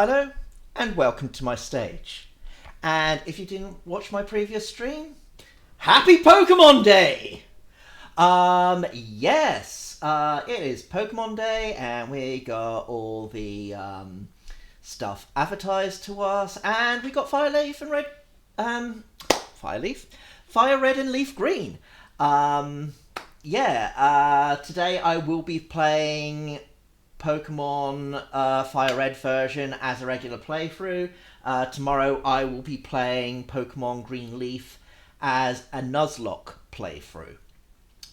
Hello and welcome to my stage. And if you didn't watch my previous stream, happy Pokemon Day! Yes, it is Pokemon Day and we got all the stuff advertised to us, and we got Fire Red and Leaf Green. Today I will be playing Pokemon Fire Red version as a regular playthrough. Tomorrow I will be playing Pokemon Green Leaf as a Nuzlocke playthrough.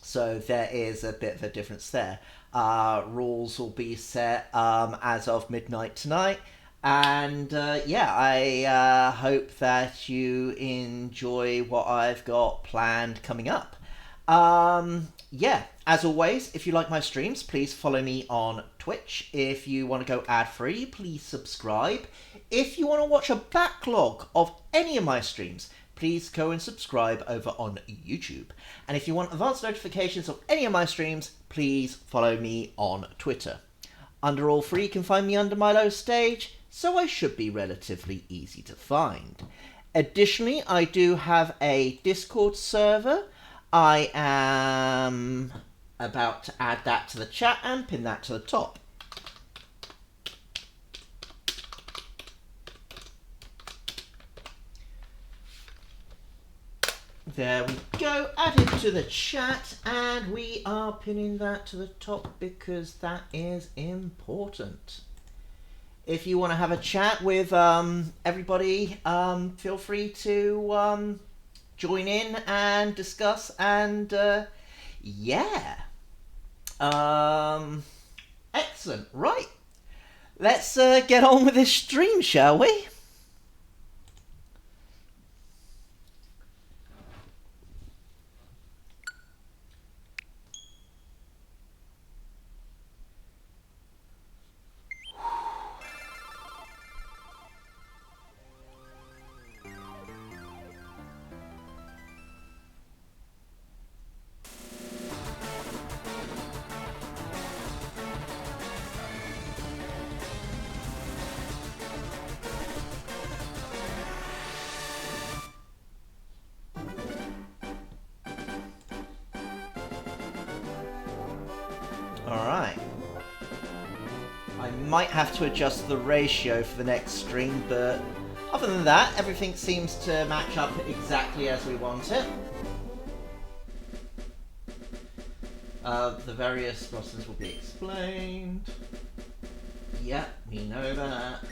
So there is a bit of a difference there. Rules will be set as of midnight tonight. And I hope that you enjoy what I've got planned coming up. As always, if you like my streams, please follow me on Twitch. If you want to go ad-free, please subscribe. If you want to watch a backlog of any of my streams, please go and subscribe over on YouTube. And if you want advanced notifications of any of my streams, please follow me on Twitter. Under all three, you can find me under Milo stage, so I should be relatively easy to find. Additionally, I do have a Discord server. I am about to add that to the chat and pin that to the top. There we go, added to the chat, and we are pinning that to the top because that is important. If you want to have a chat with everybody, feel free to join in and discuss, and excellent. Right, let's get on with this stream, shall we? Alright. I might have to adjust the ratio for the next stream, but other than that, everything seems to match up exactly as we want it. The various buttons will be explained. Yep, we know that.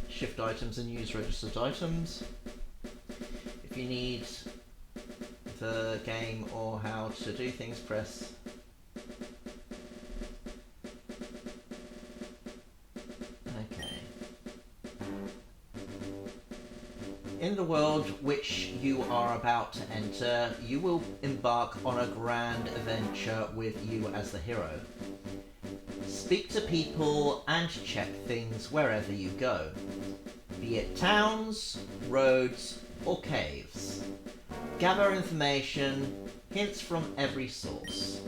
Shift items and use registered items. If you need the game or how to do things, press okay. In the world which you are about to enter, you will embark on a grand adventure with you as the hero. Speak to people and check things wherever you go, be it towns, roads, or caves. Gather information, hints from every source.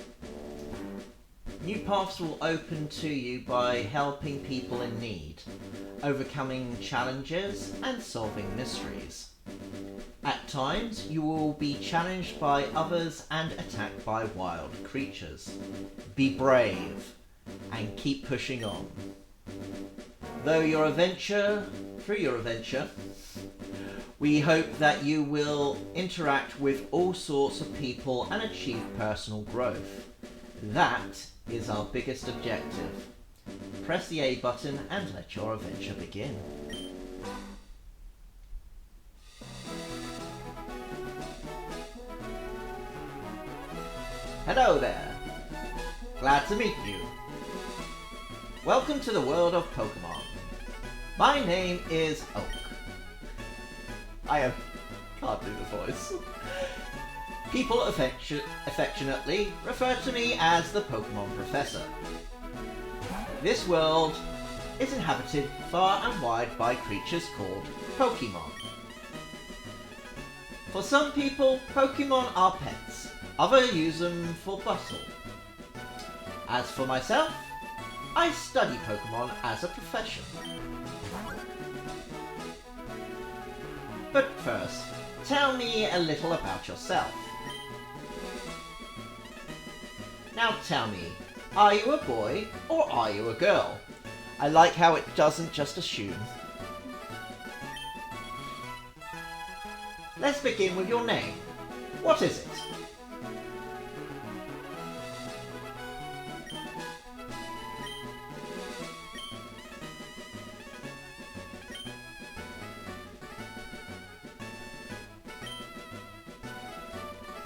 New paths will open to you by helping people in need, overcoming challenges and solving mysteries. At times, you will be challenged by others and attacked by wild creatures. Be brave and keep pushing on. Through your adventure, we hope that you will interact with all sorts of people and achieve personal growth. That is our biggest objective. Press the A button and let your adventure begin. Hello there. Glad to meet you. Welcome to the world of Pokemon. My name is Oak. I can't do the voice. People affectionately refer to me as the Pokemon Professor. This world is inhabited far and wide by creatures called Pokemon. For some people, Pokemon are pets. Others use them for bustle. As for myself, I study Pokémon as a profession. But first, tell me a little about yourself. Now tell me, are you a boy or are you a girl? I like how it doesn't just assume. Let's begin with your name. What is it?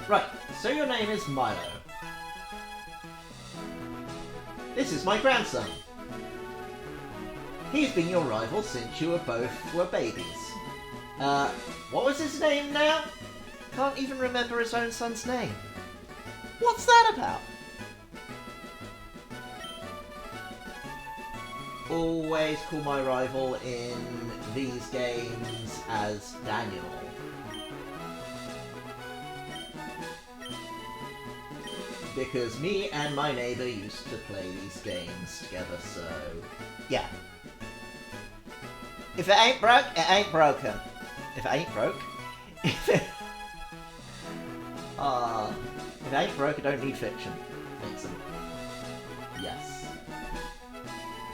Right, so your name is Milo. This is my grandson. He's been your rival since you were babies. What was his name now? Can't even remember his own son's name. What's that about? Always call my rival in these games as Daniel. Because me and my neighbour used to play these games together, so yeah. If it ain't broke, it ain't broken. If it ain't broke, if it ain't broke, it don't need fiction. Excellent. Yes.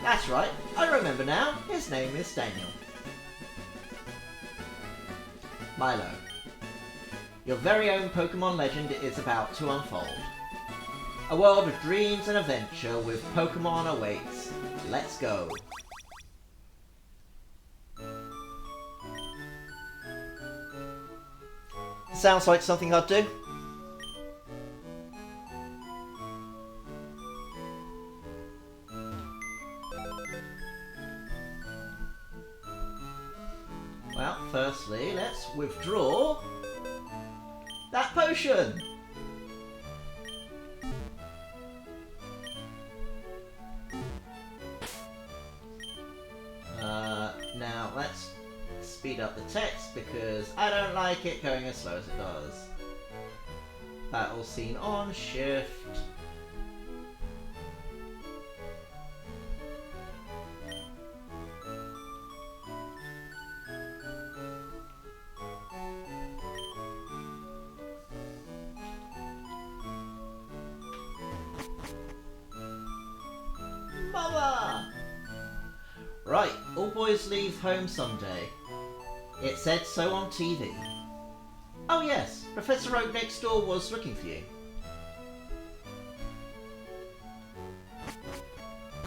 That's right, I remember now. His name is Daniel. Milo. Your very own Pokémon legend is about to unfold. A world of dreams and adventure with Pokémon awaits. Let's go. Sounds like something I'd do. Well, firstly, let's withdraw that potion. Now let's speed up the text because I don't like it going as slow as it does. Battle scene on, shift. Mother! Right, all boys leave home someday. It said so on TV. Oh yes, Professor Oak next door was looking for you.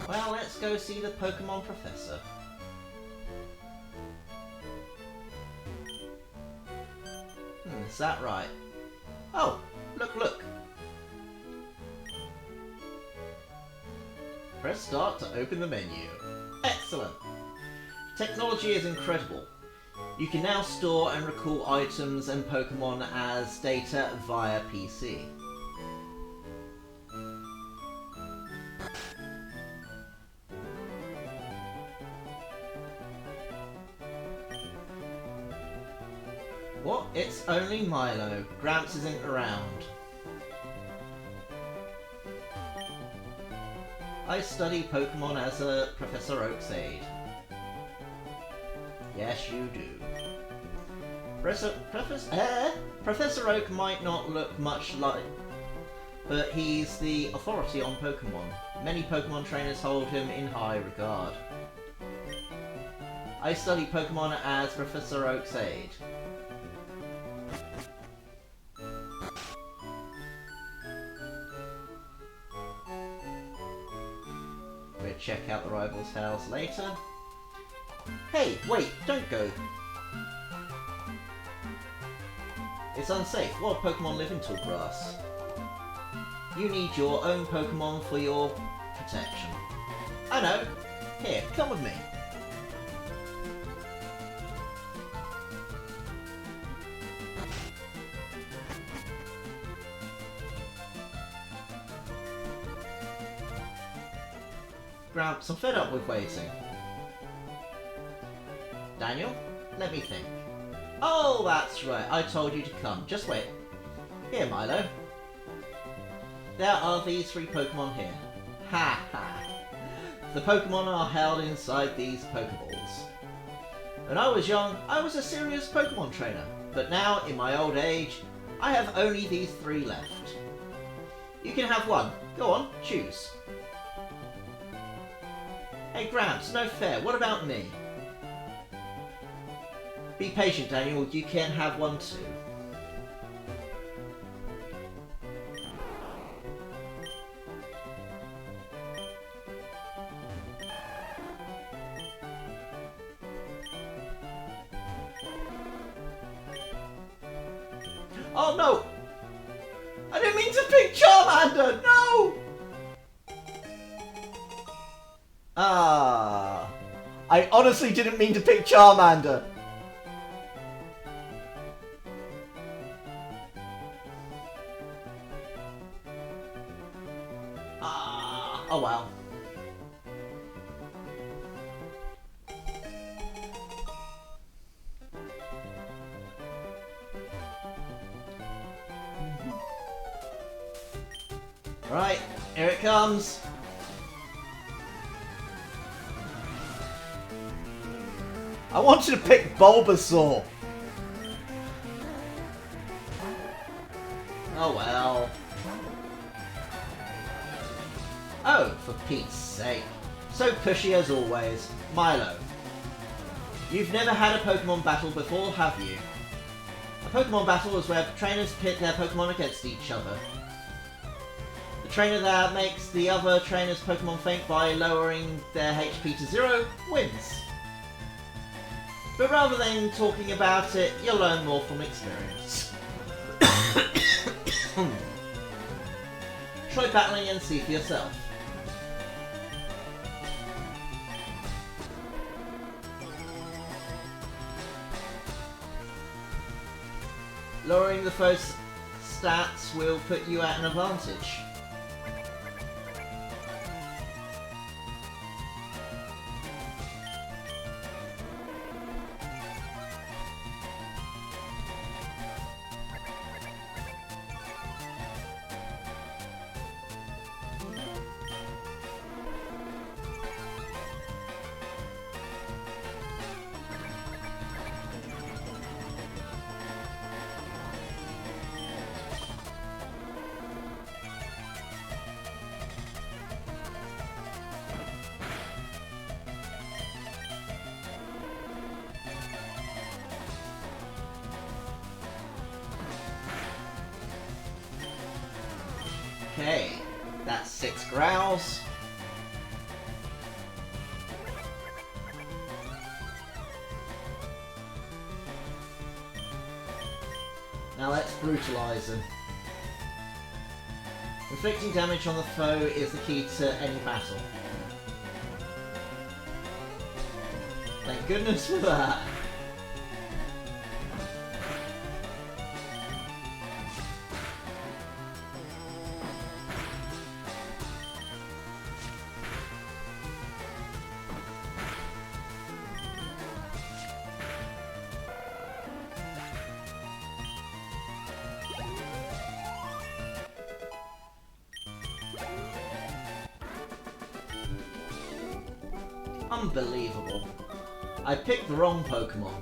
Well, let's go see the Pokémon Professor. Is that right? Oh, look. Press start to open the menu. Excellent! Technology is incredible. You can now store and recall items and Pokémon as data via PC. What? It's only Milo. Gramps isn't around. I study Pokémon as a Professor Oak's aide. Yes, you do. Professor Oak might not look much like, but he's the authority on Pokémon. Many Pokémon trainers hold him in high regard. I study Pokémon as Professor Oak's aide. We'll check out the rival's house later. Hey, wait, don't go. It's unsafe. What Pokemon live in tall grass? You need your own Pokemon for your protection. I know. Here, come with me. Gramps, I'm fed up with waiting. Daniel, let me think. Oh, that's right. I told you to come. Just wait. Here, Milo. There are these 3 Pokemon here. Ha ha. The Pokemon are held inside these Pokeballs. When I was young, I was a serious Pokemon trainer, but now, in my old age, I have only these 3 left. You can have one. Go on, choose. Hey Gramps, no fair, what about me? Be patient, Daniel, you can have one too. Oh no! I didn't mean to pick Charmander! No! Ah, I honestly didn't mean to pick Charmander. Ah, oh well. Right, here it comes. I wanted to pick Bulbasaur. Oh well. Oh, for Pete's sake. So pushy as always. Milo. You've never had a Pokemon battle before, have you? A Pokemon battle is where trainers pit their Pokemon against each other. The trainer that makes the other trainer's Pokemon faint by lowering their HP to 0 wins. But rather than talking about it, you'll learn more from experience. Try battling and see for yourself. Lowering the foe's stats will put you at an advantage. Okay, that's 6 growls. Now let's brutalise them. Inflicting damage on the foe is the key to any battle. Thank goodness for that. Unbelievable. I picked the wrong Pokemon.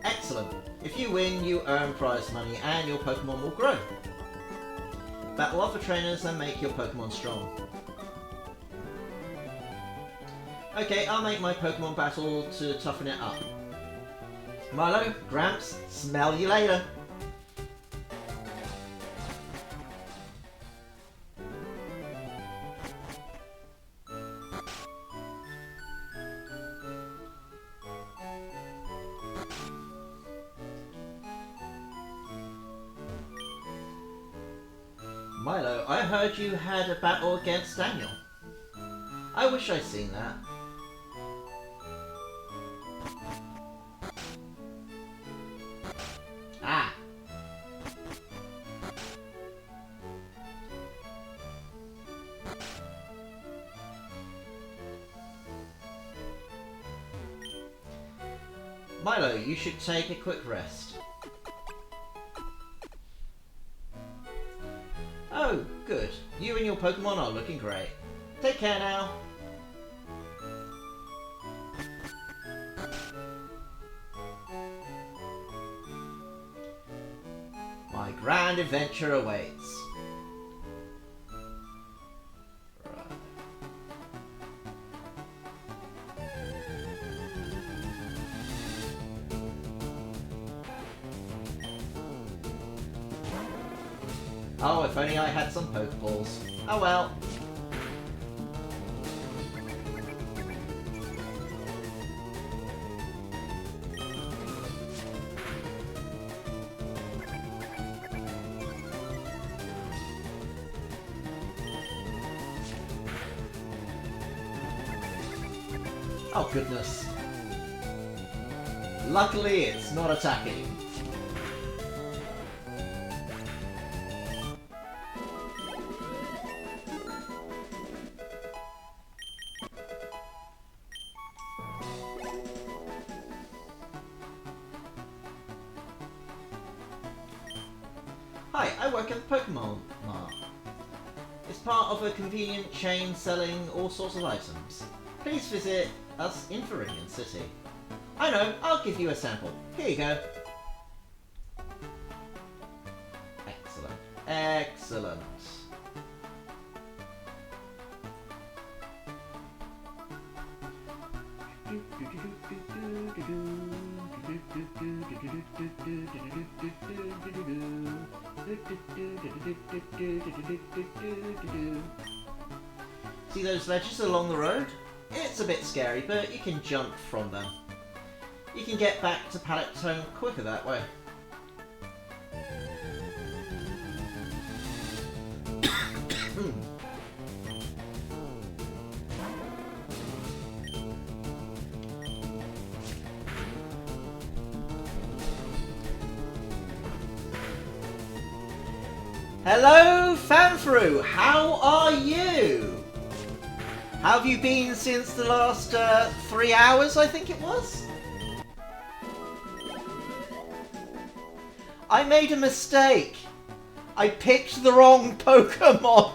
Excellent. If you win, you earn prize money and your Pokemon will grow. Battle other trainers and make your Pokemon strong. Okay, I'll make my Pokemon battle to toughen it up. Milo, Gramps, smell you later. Milo, I heard you had a battle against Daniel. I wish I'd seen that. Ah! Milo, you should take a quick rest. Oh, good. You and your Pokemon are looking great. Take care now. My grand adventure awaits. Oh, if only I had some Pokeballs. Oh well. Oh goodness. Luckily it's not attacking. Hi, I work at the Pokémon Mart. It's part of a convenient chain selling all sorts of items. Please visit us in Viridian City. I know, I'll give you a sample. Here you go. Excellent. Excellent. See those ledges along the road? It's a bit scary, but you can jump from them. You can get back to Palatine quicker that way. Hello, Fanfru! How are you? How have you been since the last 3 hours, I think it was? I made a mistake. I picked the wrong Pokemon.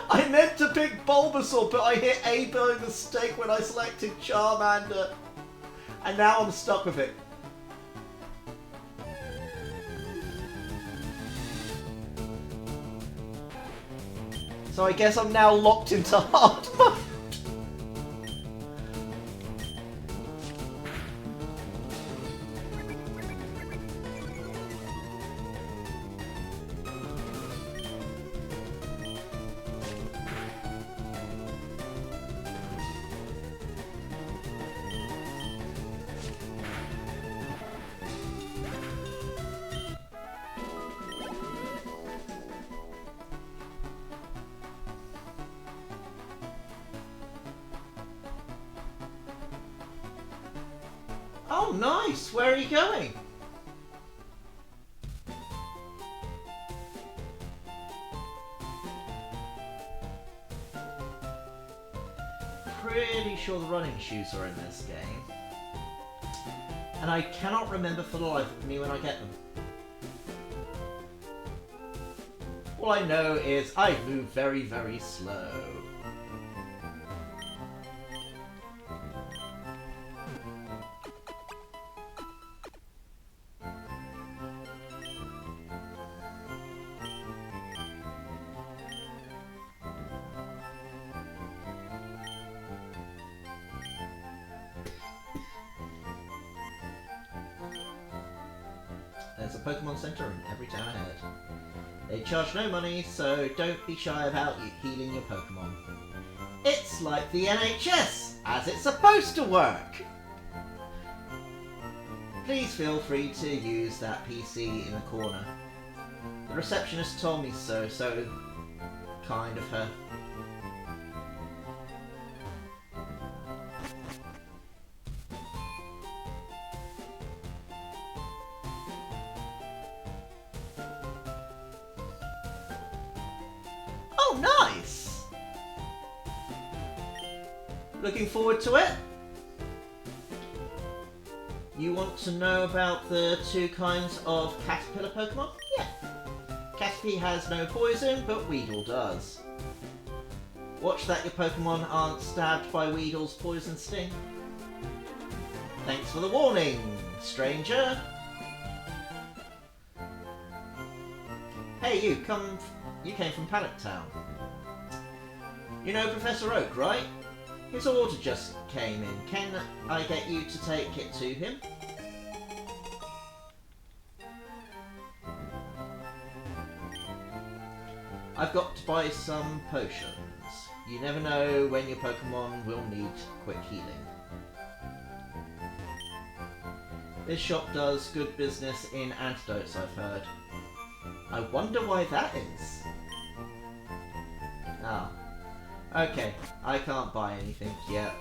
I meant to pick Bulbasaur, but I hit A by mistake when I selected Charmander. And now I'm stuck with it. So I guess I'm now locked into hard mode. Oh, nice! Where are you going? Pretty sure the running shoes are in this game. And I cannot remember for the life of me when I get them. All I know is I move very, very slow. There's a Pokemon Center in every town ahead. They charge no money, so don't be shy about healing your Pokemon. It's like the NHS, as it's supposed to work! Please feel free to use that PC in the corner. The receptionist told me so kind of her. Oh, nice! Looking forward to it? You want to know about the two kinds of caterpillar Pokemon? Yeah. Caterpie has no poison, but Weedle does. Watch that your Pokemon aren't stabbed by Weedle's poison sting. Thanks for the warning, stranger. Hey, you came from Paddock Town. You know Professor Oak, right? His order just came in. Can I get you to take it to him? I've got to buy some potions. You never know when your Pokemon will need quick healing. This shop does good business in antidotes, I've heard. I wonder why that is. Ah. Okay, I can't buy anything yet.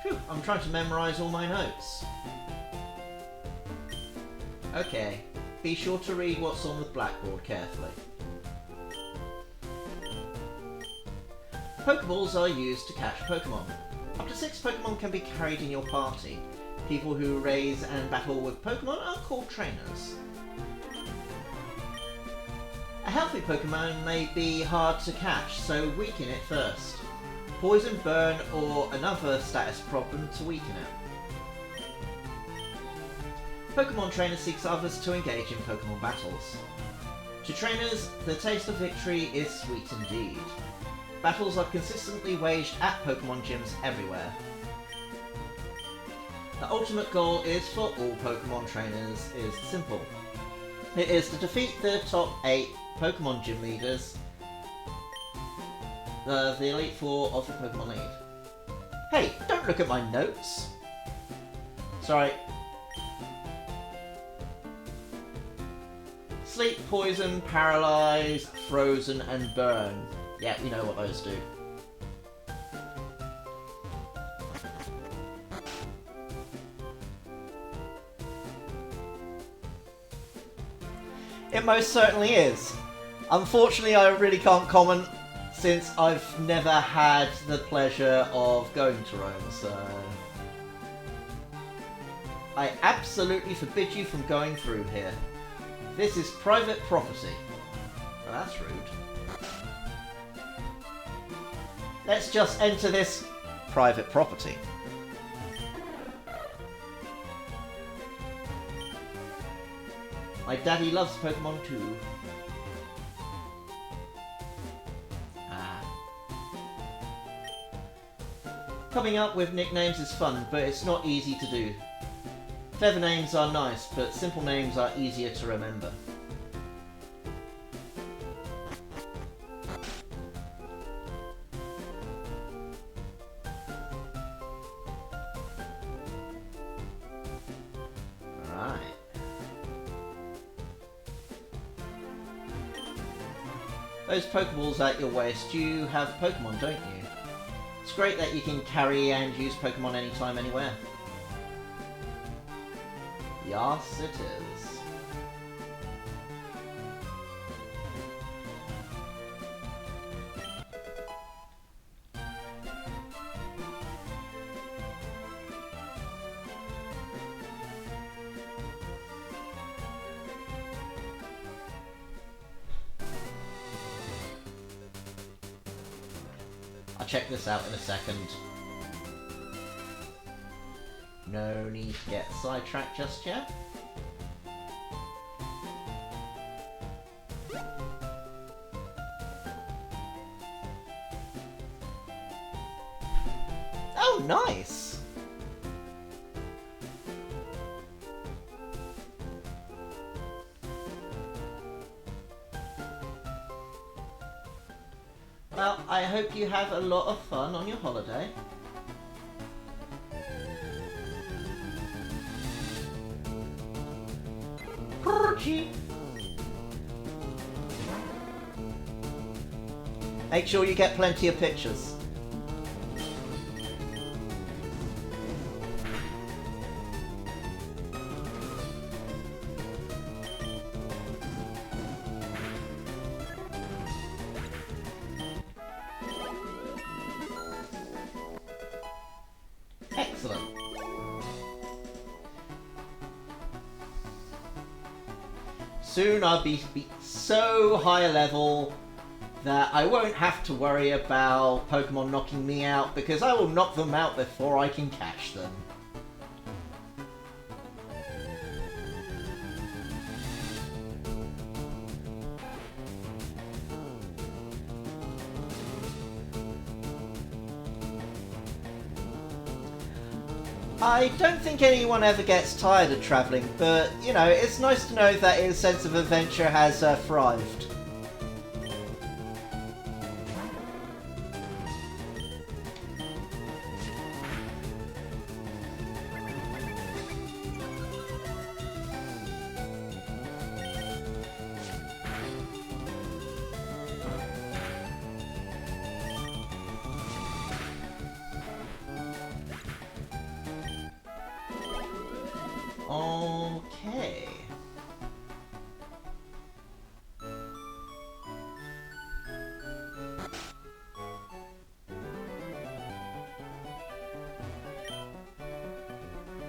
Phew, I'm trying to memorize all my notes. Okay, be sure to read what's on the blackboard carefully. Pokeballs are used to catch Pokemon. Up to 6 Pokemon can be carried in your party. People who raise and battle with Pokemon are called trainers. A healthy Pokemon may be hard to catch, so weaken it first. Poison, burn, or another status problem to weaken it. Pokemon Trainer seeks others to engage in Pokemon battles. To trainers, the taste of victory is sweet indeed. Battles are consistently waged at Pokemon gyms everywhere. The ultimate goal is for all Pokemon trainers is simple. It is to defeat the top 8 Pokemon gym leaders, the Elite 4 of the Pokemon League. Hey, don't look at my notes! Sorry. Sleep, poison, paralyze, frozen, and burn. Yeah, you know what those do. It most certainly is. Unfortunately, I really can't comment since I've never had the pleasure of going to Rome, so... I absolutely forbid you from going through here. This is private property. Well, that's rude. Let's just enter this private property. My daddy loves Pokemon too. Ah. Coming up with nicknames is fun, but it's not easy to do. Clever names are nice, but simple names are easier to remember. Those Pokeballs at your waist, you have Pokemon, don't you? It's great that you can carry and use Pokemon anytime, anywhere. Yes, it is. I'll check this out in a second. No need to get sidetracked just yet. Oh, nice! Well, I hope you have a lot of fun on your holiday. Make sure you get plenty of pictures. Soon I'll be so high level that I won't have to worry about Pokemon knocking me out, because I will knock them out before I can catch them. I don't think anyone ever gets tired of travelling, but, you know, it's nice to know that his sense of adventure has thrived. Okay.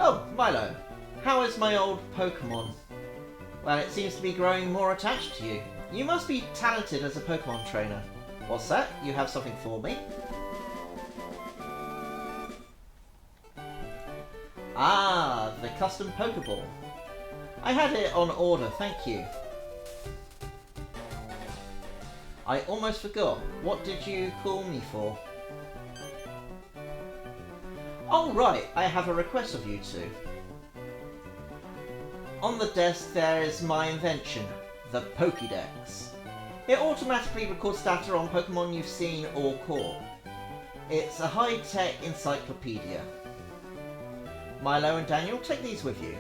Oh, Milo. How is my old Pokemon? Well, it seems to be growing more attached to you. You must be talented as a Pokemon trainer. What's that? You have something for me? Ah, the custom Pokeball. I had it on order, thank you. I almost forgot. What did you call me for? Oh right, I have a request of you two. On the desk there is my invention, the Pokédex. It automatically records data on Pokemon you've seen or caught. It's a high-tech encyclopedia. Milo and Daniel, take these with you.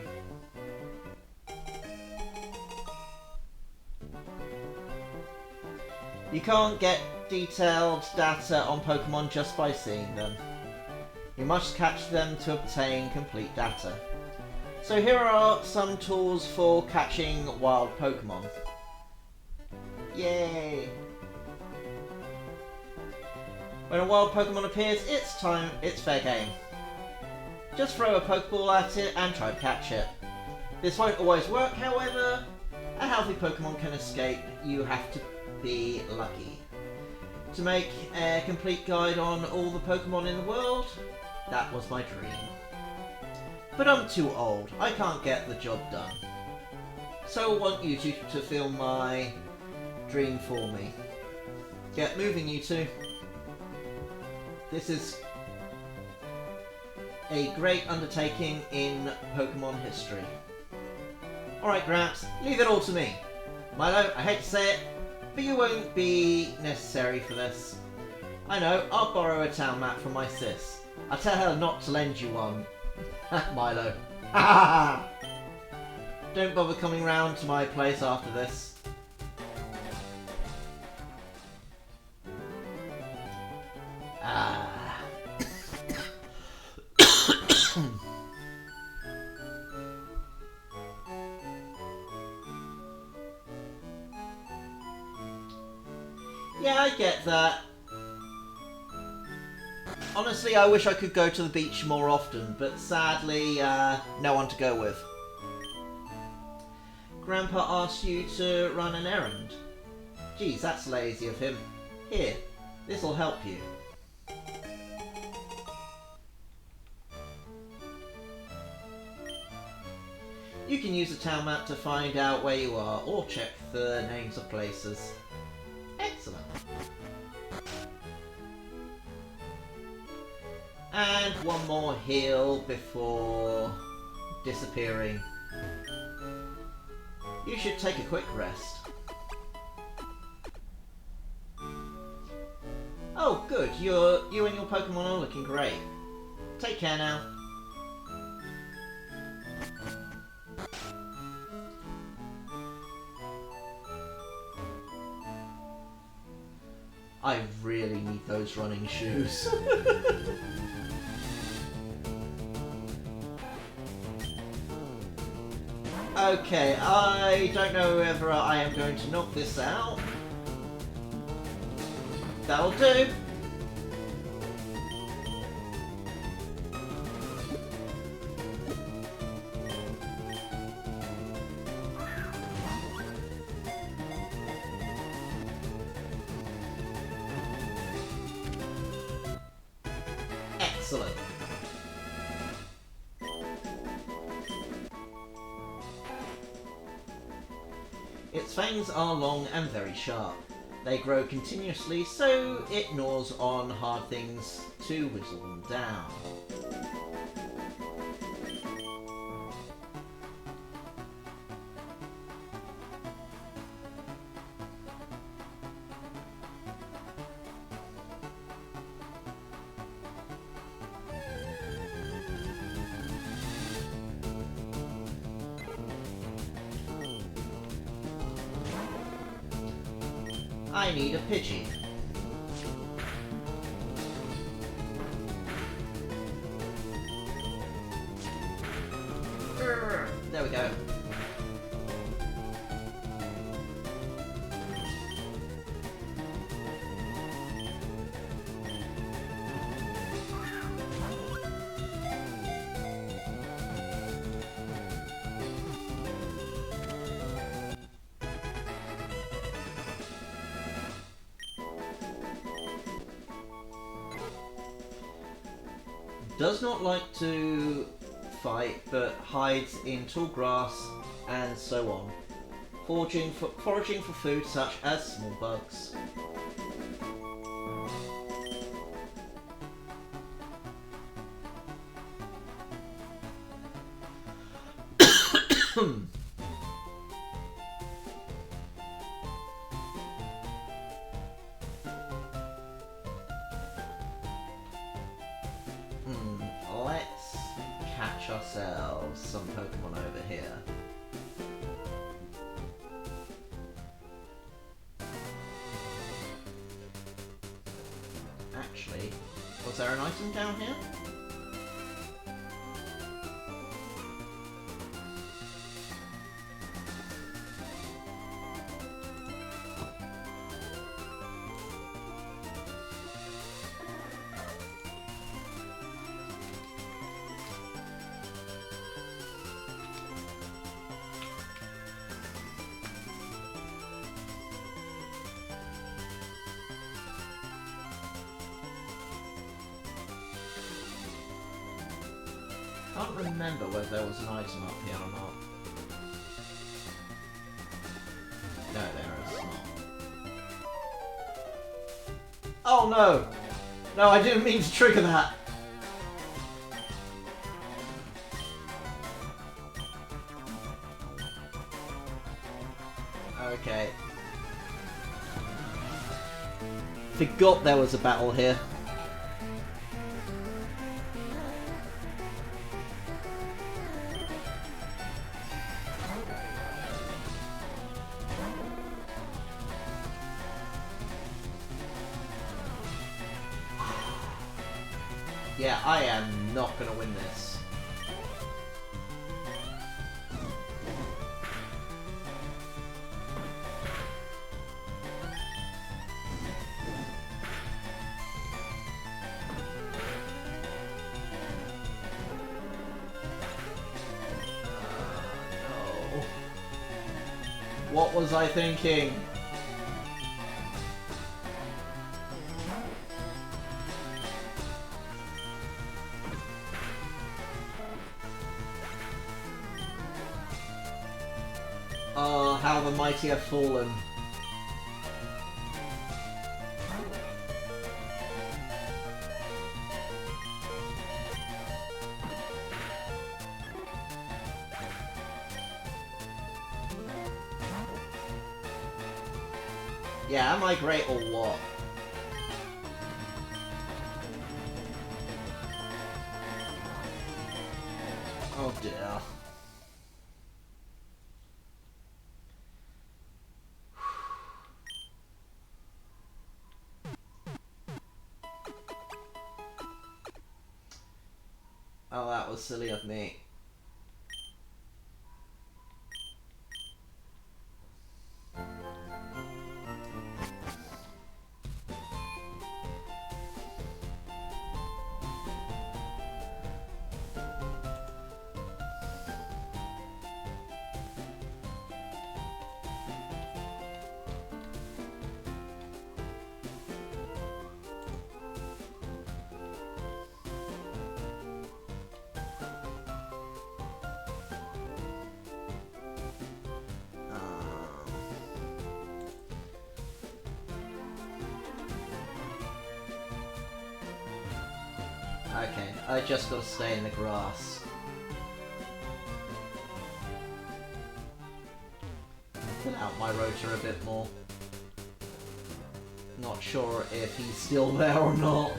You can't get detailed data on Pokemon just by seeing them. You must catch them to obtain complete data. So here are some tools for catching wild Pokemon. Yay! When a wild Pokemon appears, it's fair game. Just throw a Pokeball at it and try to catch it. This won't always work, however. A healthy Pokemon can escape. You have to be lucky. To make a complete guide on all the Pokemon in the world, that was my dream. But I'm too old. I can't get the job done. So I want you two to fulfill my dream for me. Get moving, you two. This is a great undertaking in Pokemon history. Alright, Gramps, leave it all to me. Milo, I hate to say it, but you won't be necessary for this. I know, I'll borrow a town map from my sis. I'll tell her not to lend you one. Milo. Don't bother coming round to my place after this. Yeah, I get that. Honestly, I wish I could go to the beach more often, but sadly, no one to go with. Grandpa asked you to run an errand. Geez, that's lazy of him. Here, this'll help you. You can use a town map to find out where you are, or check the names of places. Excellent. And one more heal before disappearing. You should take a quick rest. Oh, good. You and your Pokemon are looking great. Take care now. I really need those running shoes. Okay, I don't know whether I am going to knock this out. That'll do. Excellent. Its fangs are long and very sharp. They grow continuously, so it gnaws on hard things to whittle them down. I need a Pidgey. There we go. Does not like to fight, but hides in tall grass and so on, foraging for food such as small bugs. Let's catch ourselves some Pokemon over here. Actually, was there an item down here? I can't remember whether there was an item up here or not. No, there is not. Oh no! No, I didn't mean to trigger that! Okay. Forgot there was a battle here. Yeah, I am not gonna win this. No. What was I thinking? Oh, how the mighty have fallen. Yeah, am I great or what? Oh dear. Oh, that was silly of me. Okay, I just gotta stay in the grass. Fill out my rotor a bit more. Not sure if he's still there or not.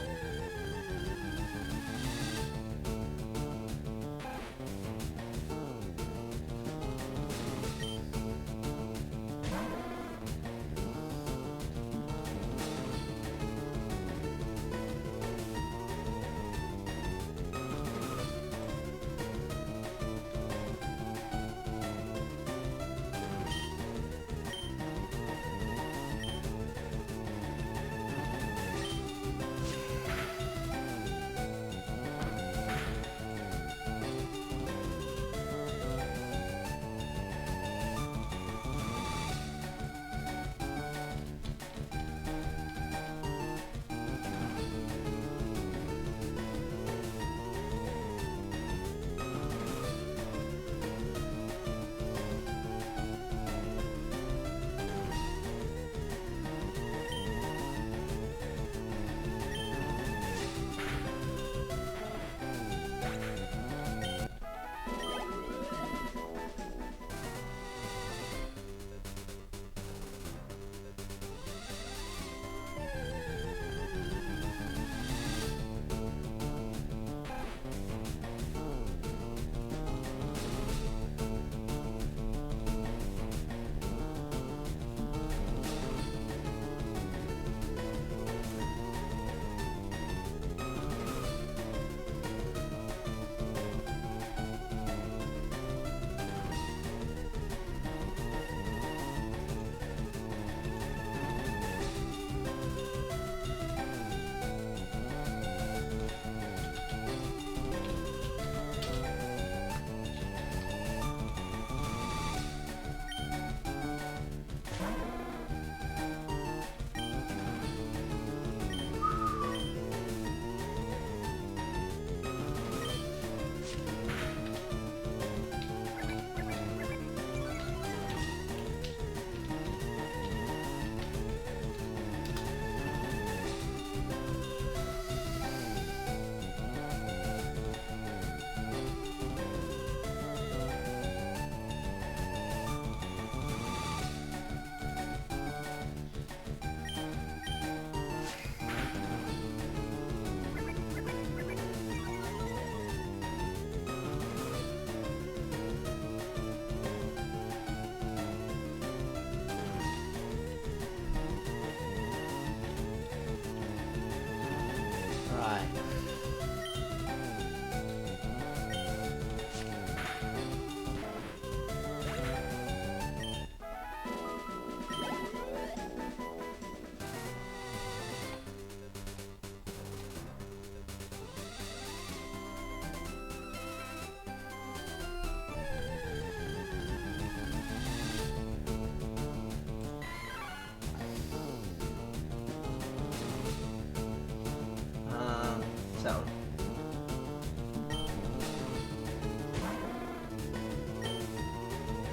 So.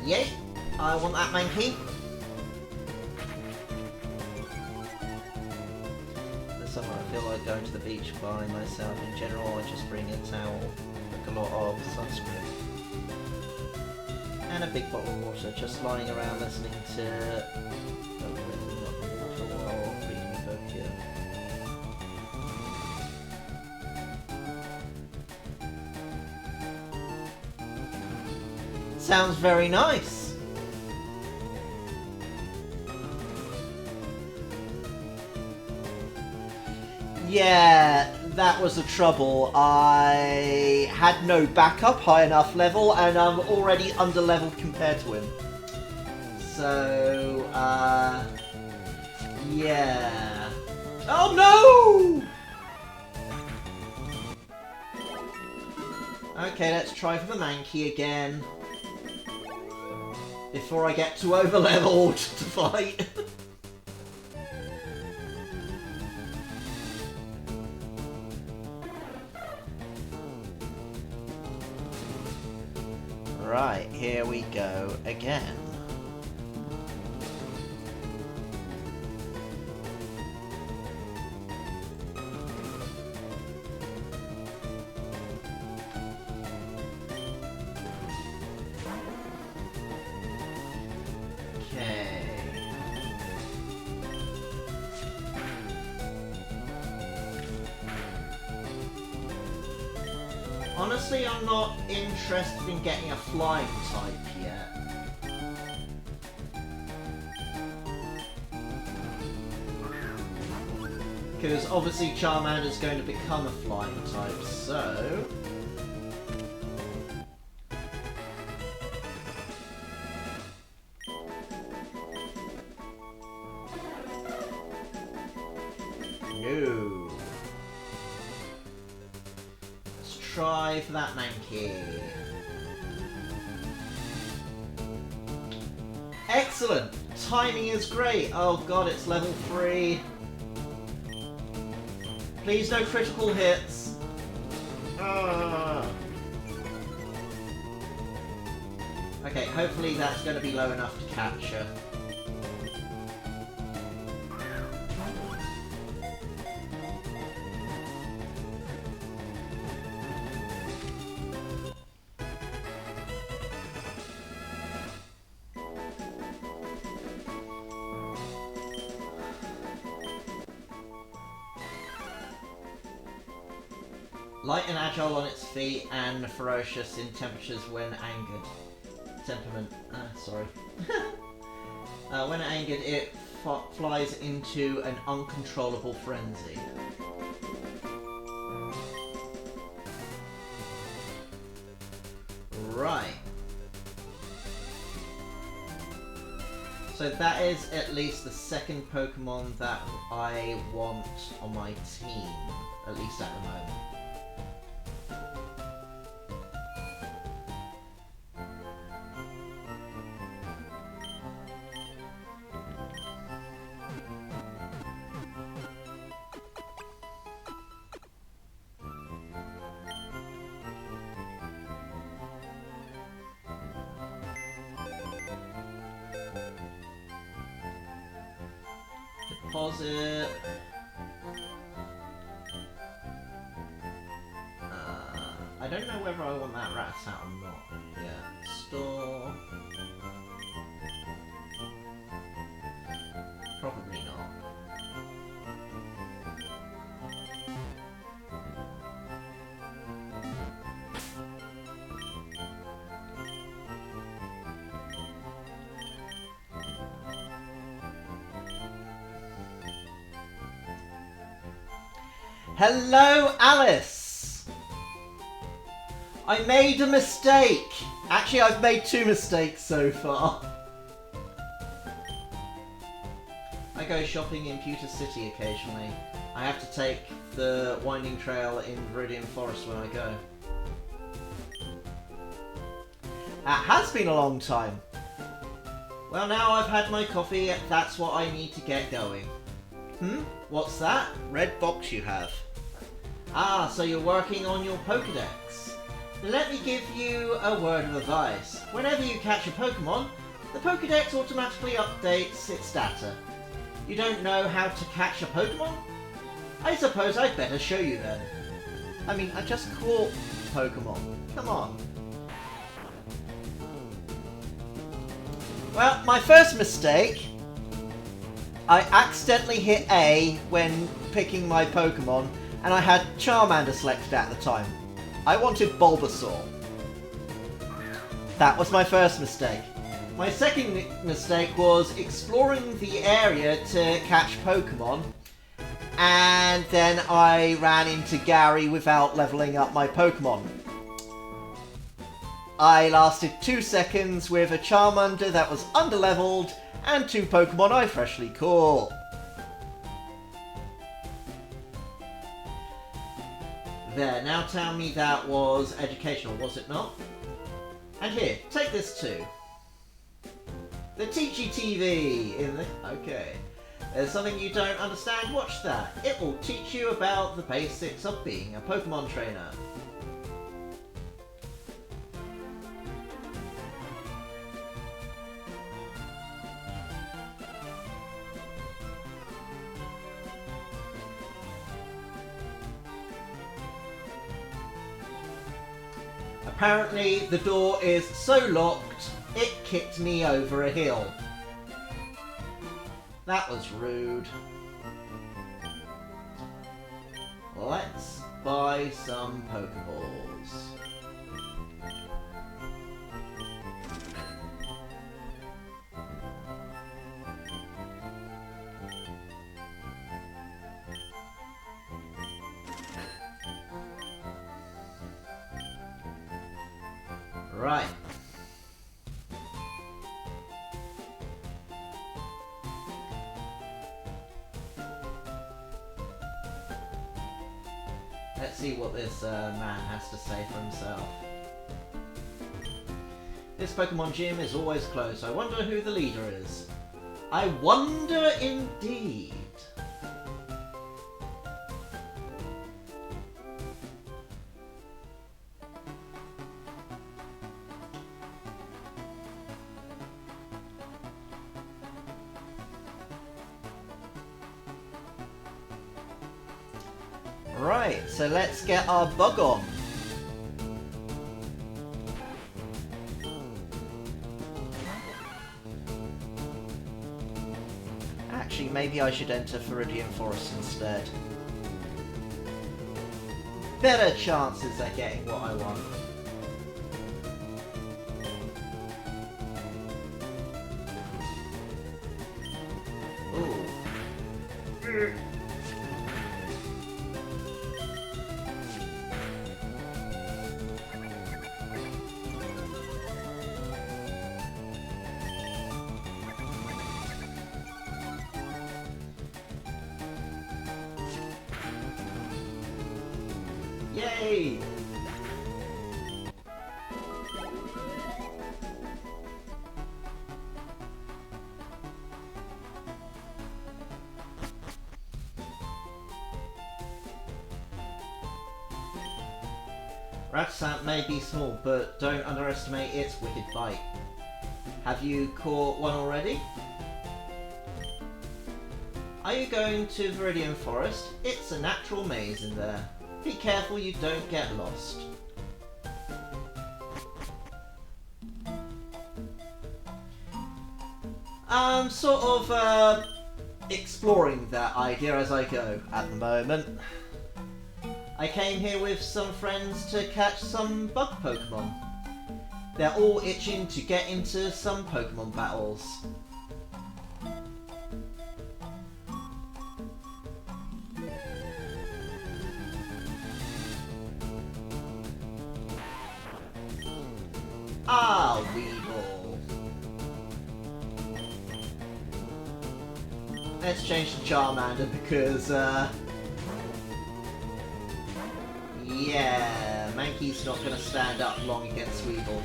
Yay! I want that monkey. This summer I feel like going to the beach by myself. In general, I just bring a towel, like a lot of sunscreen, and a big bottle of water, just lying around listening to the water while reading a book here. Sounds very nice. Yeah, that was the trouble. I had no backup high enough level, and I'm already under-leveled compared to him. So, yeah. Oh no! Okay, let's try for the Mankey again. Before I get too over-leveled to fight. Right, here we go again. Honestly, I'm not interested in getting a flying type yet. Because obviously Charmander's going to become a flying type, so... No. Let's try for that Mankey. Excellent! Timing is great! Oh god, it's level 3. Please, no critical hits. Okay, hopefully that's going to be low enough to capture. Light and agile on its feet and ferocious in temperatures when angered. Temperament. Sorry. When angered, it flies into an uncontrollable frenzy. Right. So that is at least the second Pokemon that I want on my team, at least at the moment. Deposit. I don't know whether I want that Rattata or not. Yeah. Store. Probably not. Hello, Alice! I made a mistake! Actually, I've made 2 mistakes so far. I go shopping in Pewter City occasionally. I have to take the winding trail in Viridian Forest when I go. That has been a long time. Well, now I've had my coffee, that's what I need to get going. What's that? Red box you have. Ah, so you're working on your Pokédex. Let me give you a word of advice. Whenever you catch a Pokemon, the Pokédex automatically updates its data. You don't know how to catch a Pokemon? I suppose I'd better show you then. I mean, I just caught Pokemon. Come on. Well, my first mistake, I accidentally hit A when picking my Pokemon, and I had Charmander selected at the time. I wanted Bulbasaur. That was my first mistake. My second mistake was exploring the area to catch Pokemon, and then I ran into Gary without leveling up my Pokemon. I lasted 2 seconds with a Charmander that was underleveled and 2 Pokemon I freshly caught. There, now tell me that was educational, was it not? And here, take this too. The Teachy TV in the... Okay. There's something you don't understand, watch that. It will teach you about the basics of being a Pokemon trainer. Apparently, the door is so locked, it kicked me over a hill. That was rude. Let's buy some Pokeballs. Right. Let's see what this man has to say for himself. This Pokemon gym is always closed. I wonder who the leader is. I wonder indeed. Right, so let's get our bug on. Actually, maybe I should enter Viridian Forest instead. Better chances at getting what I want. Ooh. Yay! Ratsant may be small, but don't underestimate its wicked bite. Have you caught one already? Are you going to Viridian Forest? It's a natural maze in there. Be careful you don't get lost. I'm sort of exploring that idea as I go at the moment. I came here with some friends to catch some bug Pokemon. They're all itching to get into some Pokemon battles. Ah, Weedle. Let's change to Charmander because, yeah, Mankey's not going to stand up long against Weedle.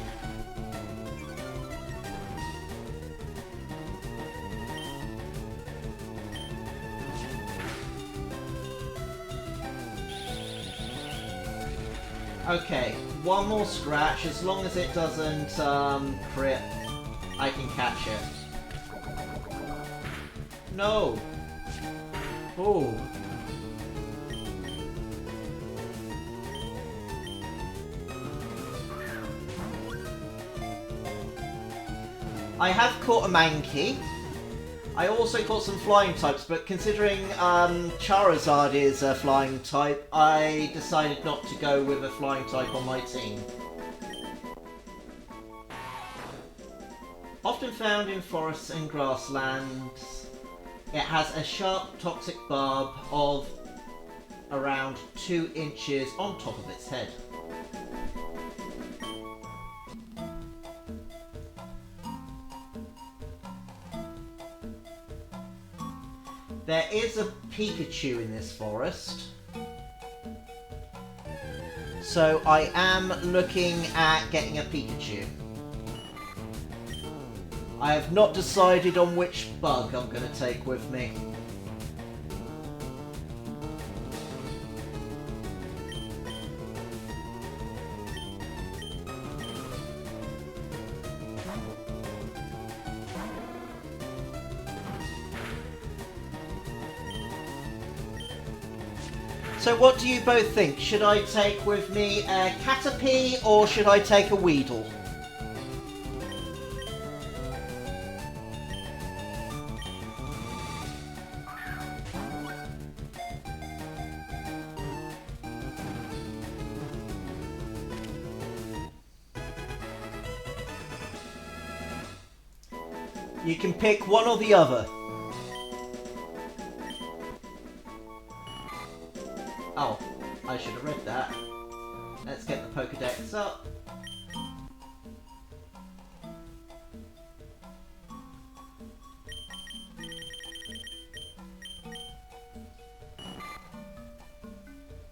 Okay, one more scratch. As long as it doesn't crit, I can catch it. No! Oh. I have caught a Mankey. I also caught some flying types, but considering Charizard is a flying type, I decided not to go with a flying type on my team. Often found in forests and grasslands, it has a sharp toxic barb of around 2 inches on top of its head. There is a Pikachu in this forest, so I am looking at getting a Pikachu. I have not decided on which bug I'm going to take with me. So what do you both think? Should I take with me a Caterpie or should I take a Weedle? You can pick one or the other. Oh, I should have read that. Let's get the Pokédex up.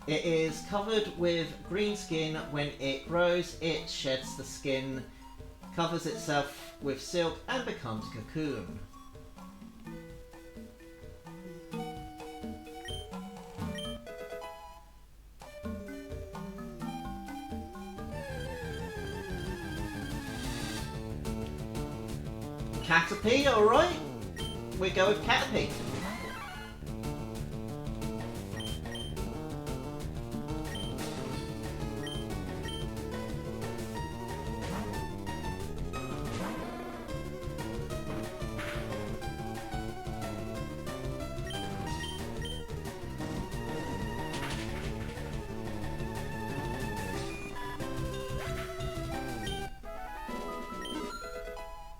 It is covered with green skin. When it grows, it sheds the skin, covers itself with silk, and becomes a cocoon. Caterpie, alright. We go with Caterpie.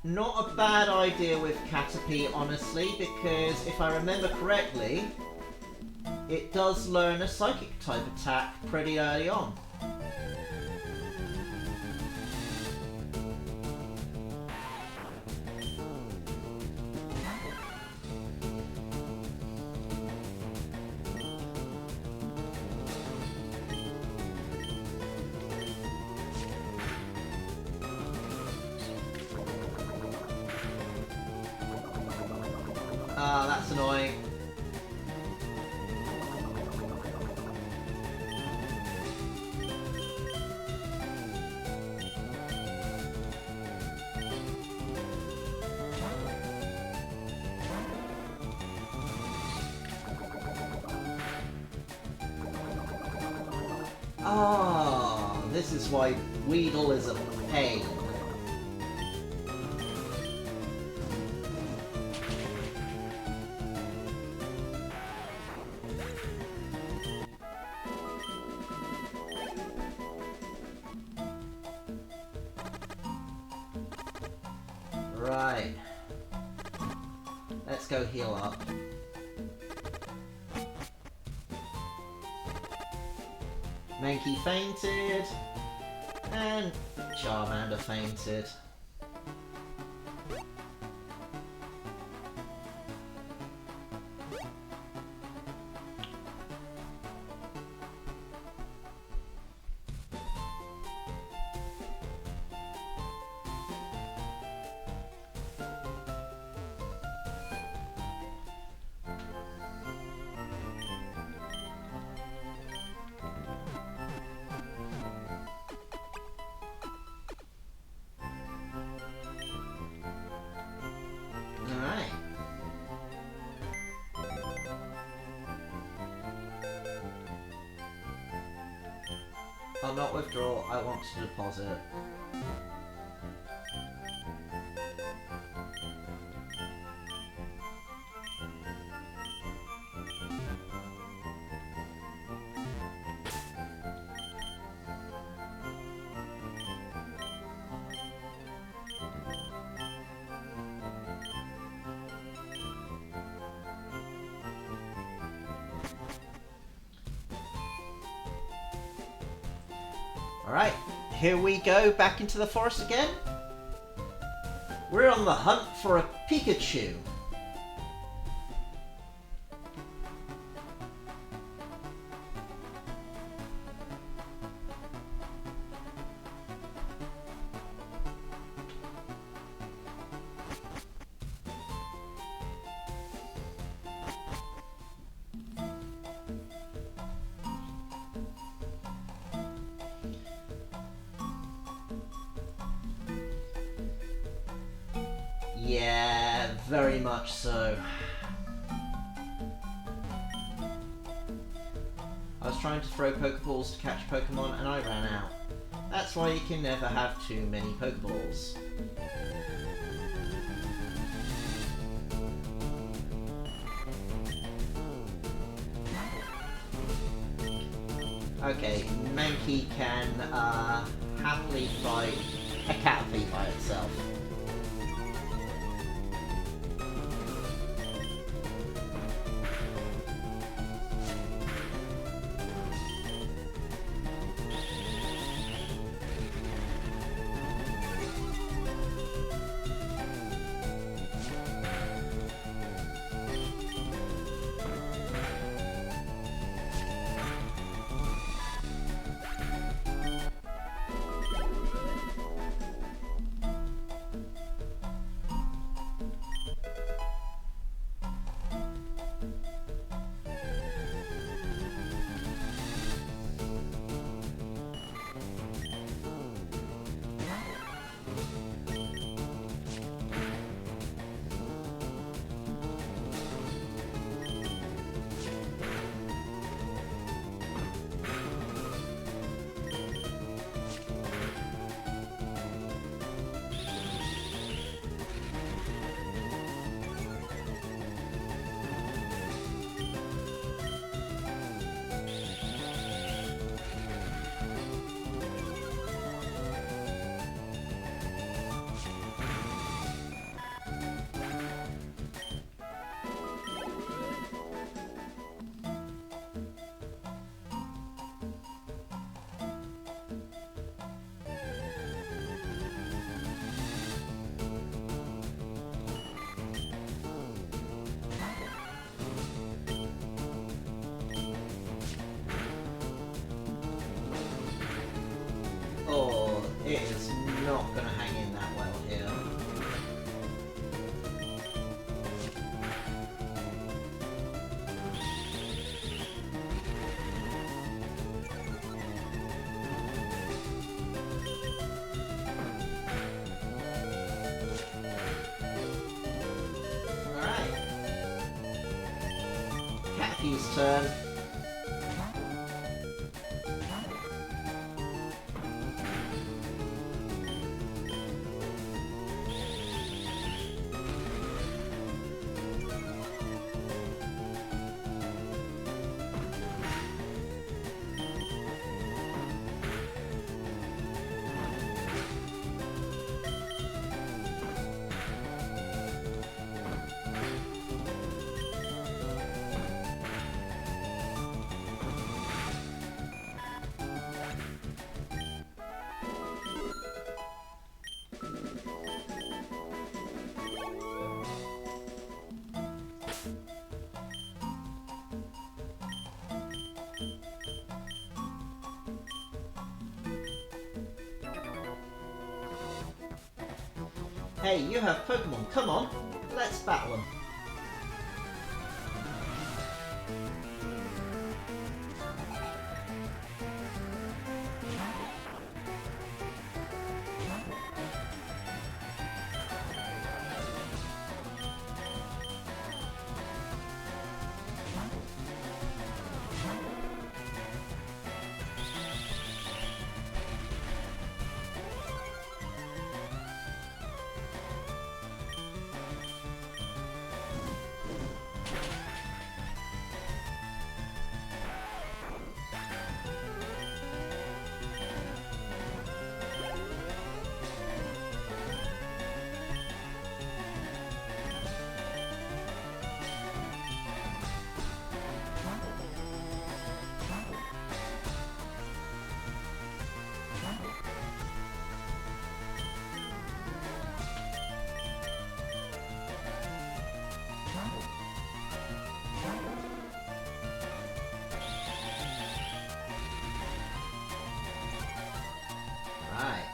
Not a bad idea with Caterpie, honestly, because if I remember correctly, it does learn a psychic type attack pretty early on. Ah, that's annoying. Ah, this is why Weedle is a pain. Right. Let's go heal up. Mankey fainted, and Charmander fainted. I'll not withdraw, I want to deposit. Alright, here we go back into the forest again. We're on the hunt for a Pikachu. Yeah, very much so. I was trying to throw Pokeballs to catch Pokemon and I ran out. That's why you can never have too many Pokeballs. Okay, Mankey can happily fight a Caterpie by itself. nephew's turn. Hey, you have Pokemon, come on, let's battle them. Right.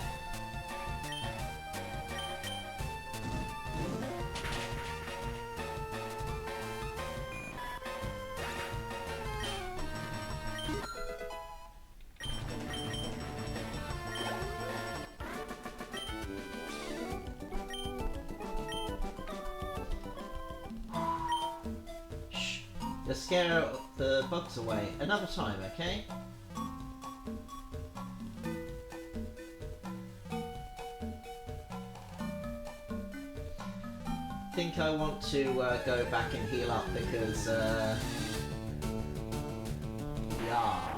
Shh. You'll scare the bugs away. Another time, okay? I think I want to go back and heal up because, yeah.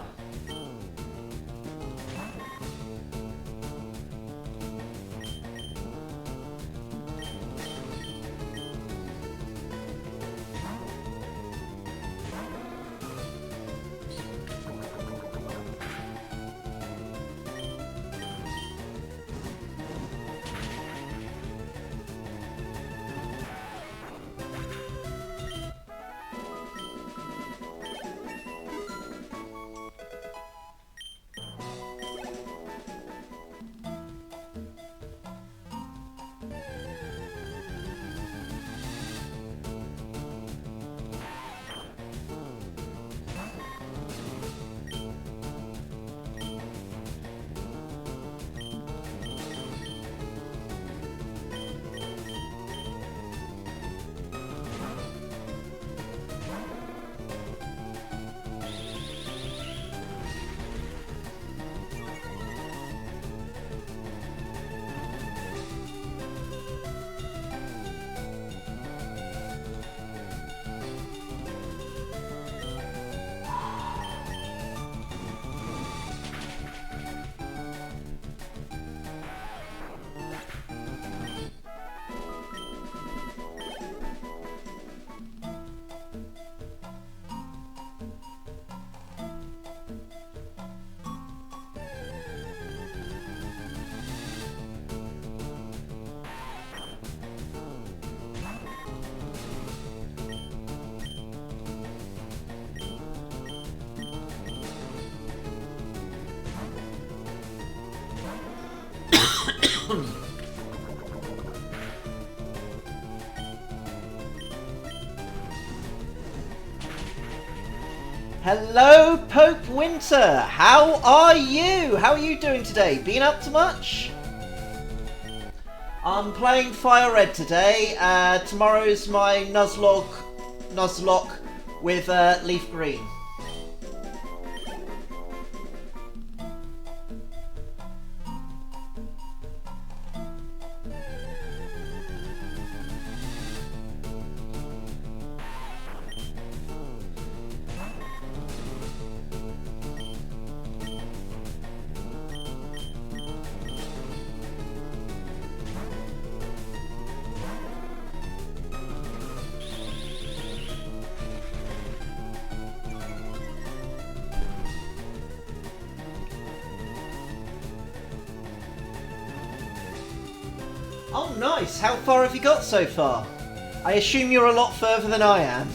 Hello, Pope Winter! How are you? How are you doing today? Been up to much? I'm playing FireRed today. Tomorrow's my Nuzlocke with leaf green. Oh, nice! How far have you got so far? I assume you're a lot further than I am.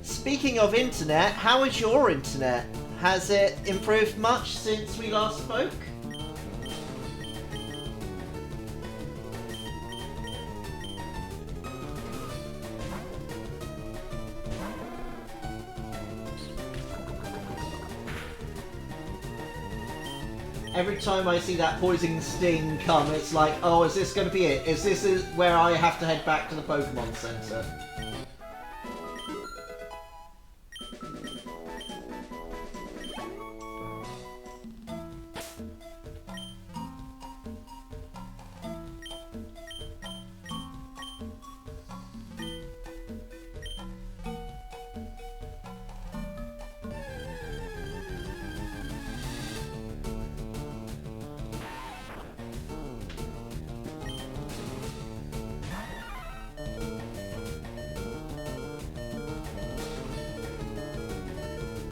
Speaking of internet, how is your internet? Has it improved much since we last spoke? Every time I see that poison sting come, it's like, oh, is this going to be it? Is this where I have to head back to the Pokémon Center?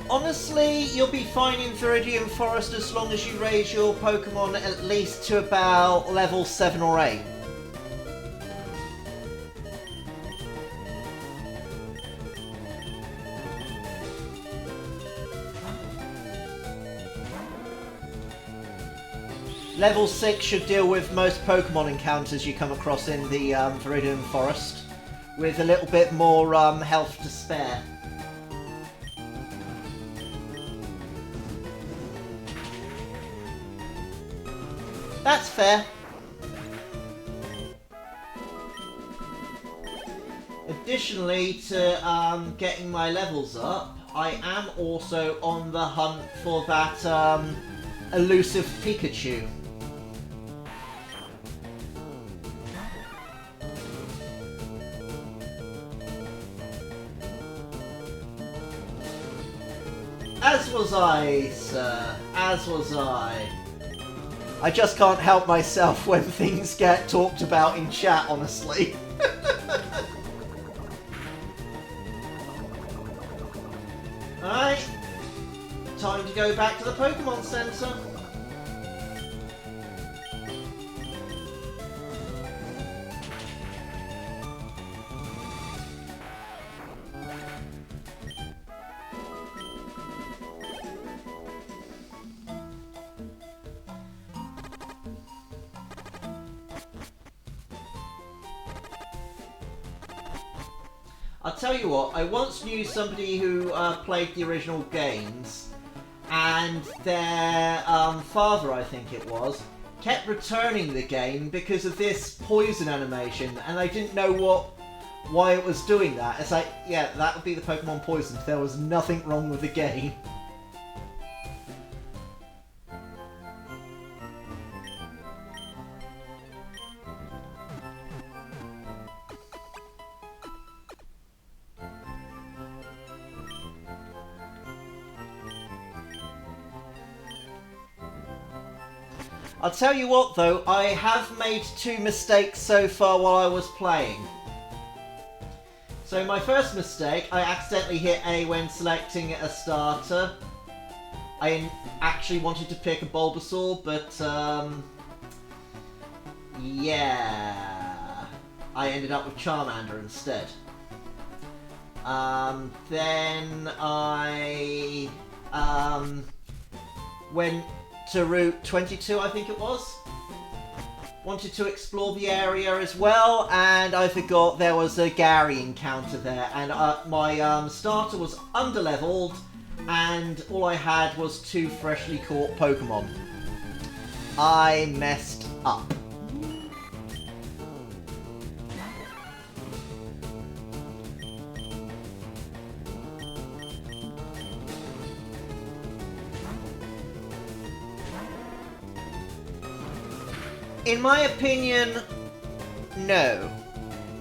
Honestly, you'll be fine in Viridian Forest as long as you raise your Pokemon at least to about level 7 or 8. Level 6 should deal with most Pokemon encounters you come across in the Viridian Forest, with a little bit more health to spare. That's fair. Additionally to getting my levels up, I am also on the hunt for that elusive Pikachu. As was I, sir. As was I. I just can't help myself when things get talked about in chat, honestly. Alright. Time to go back to the Pokemon Center. I'll tell you what, I once knew somebody who played the original games, and their father, I think it was, kept returning the game because of this poison animation, and I didn't know why it was doing that. It's like, yeah, that would be the Pokemon poison. There was nothing wrong with the game. I'll tell you what though, I have made 2 mistakes so far while I was playing. So my first mistake, I accidentally hit A when selecting a starter. I actually wanted to pick a Bulbasaur, but yeah, I ended up with Charmander instead. Then I went to Route 22, I think it was. Wanted to explore the area as well, and I forgot there was a Gary encounter there, and my starter was underleveled, and all I had was 2 freshly caught Pokemon. I messed up. In my opinion, no.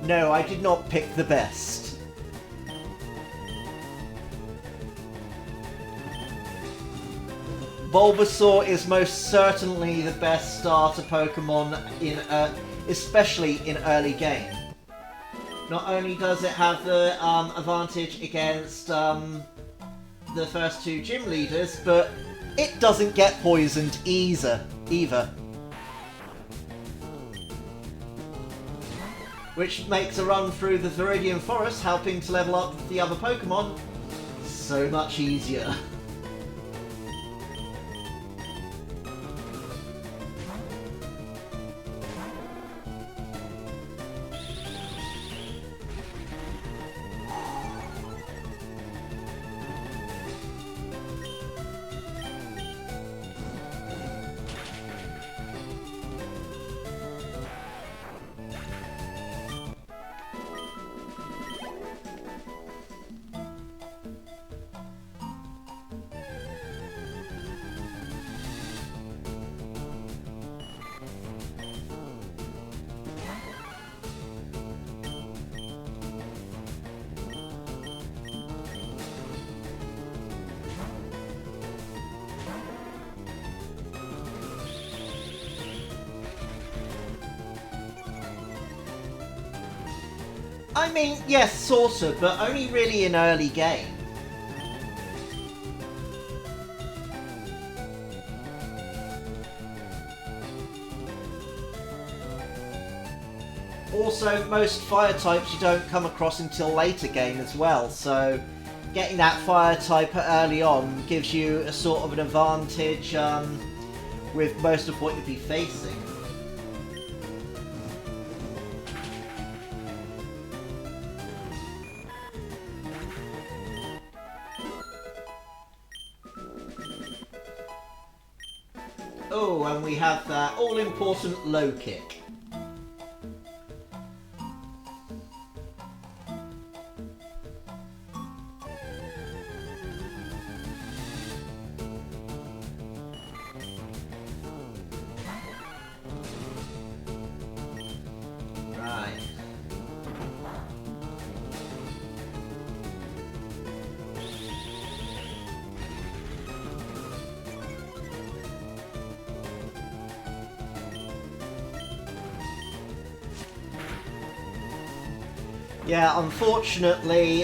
No, I did not pick the best. Bulbasaur is most certainly the best starter Pokemon, especially in early game. Not only does it have the advantage against the first 2 gym leaders, but it doesn't get poisoned either. Which makes a run through the Viridian Forest, helping to level up the other Pokemon, so much easier. I mean, yes, sort of, but only really in early game. Also, most fire types you don't come across until later game as well, so getting that fire type early on gives you a sort of an advantage with most of what you'd be facing. Oh, and we have that all-important low kick. Right. Yeah, unfortunately,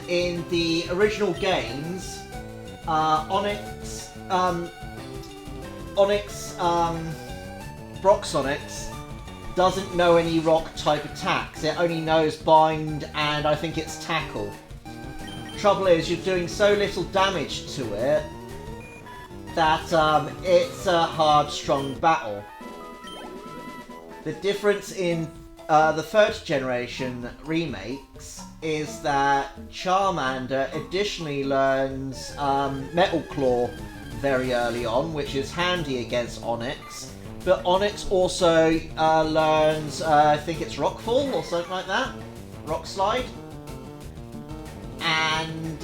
in the original games, Brock Onyx doesn't know any rock type attacks. It only knows bind and I think it's tackle. Trouble is, you're doing so little damage to it that it's a hard, strong battle. The difference in the 3rd generation remakes is that Charmander additionally learns Metal Claw very early on, which is handy against Onyx. But Onyx also learns, I think it's Rockfall or something like that, Rock Slide. And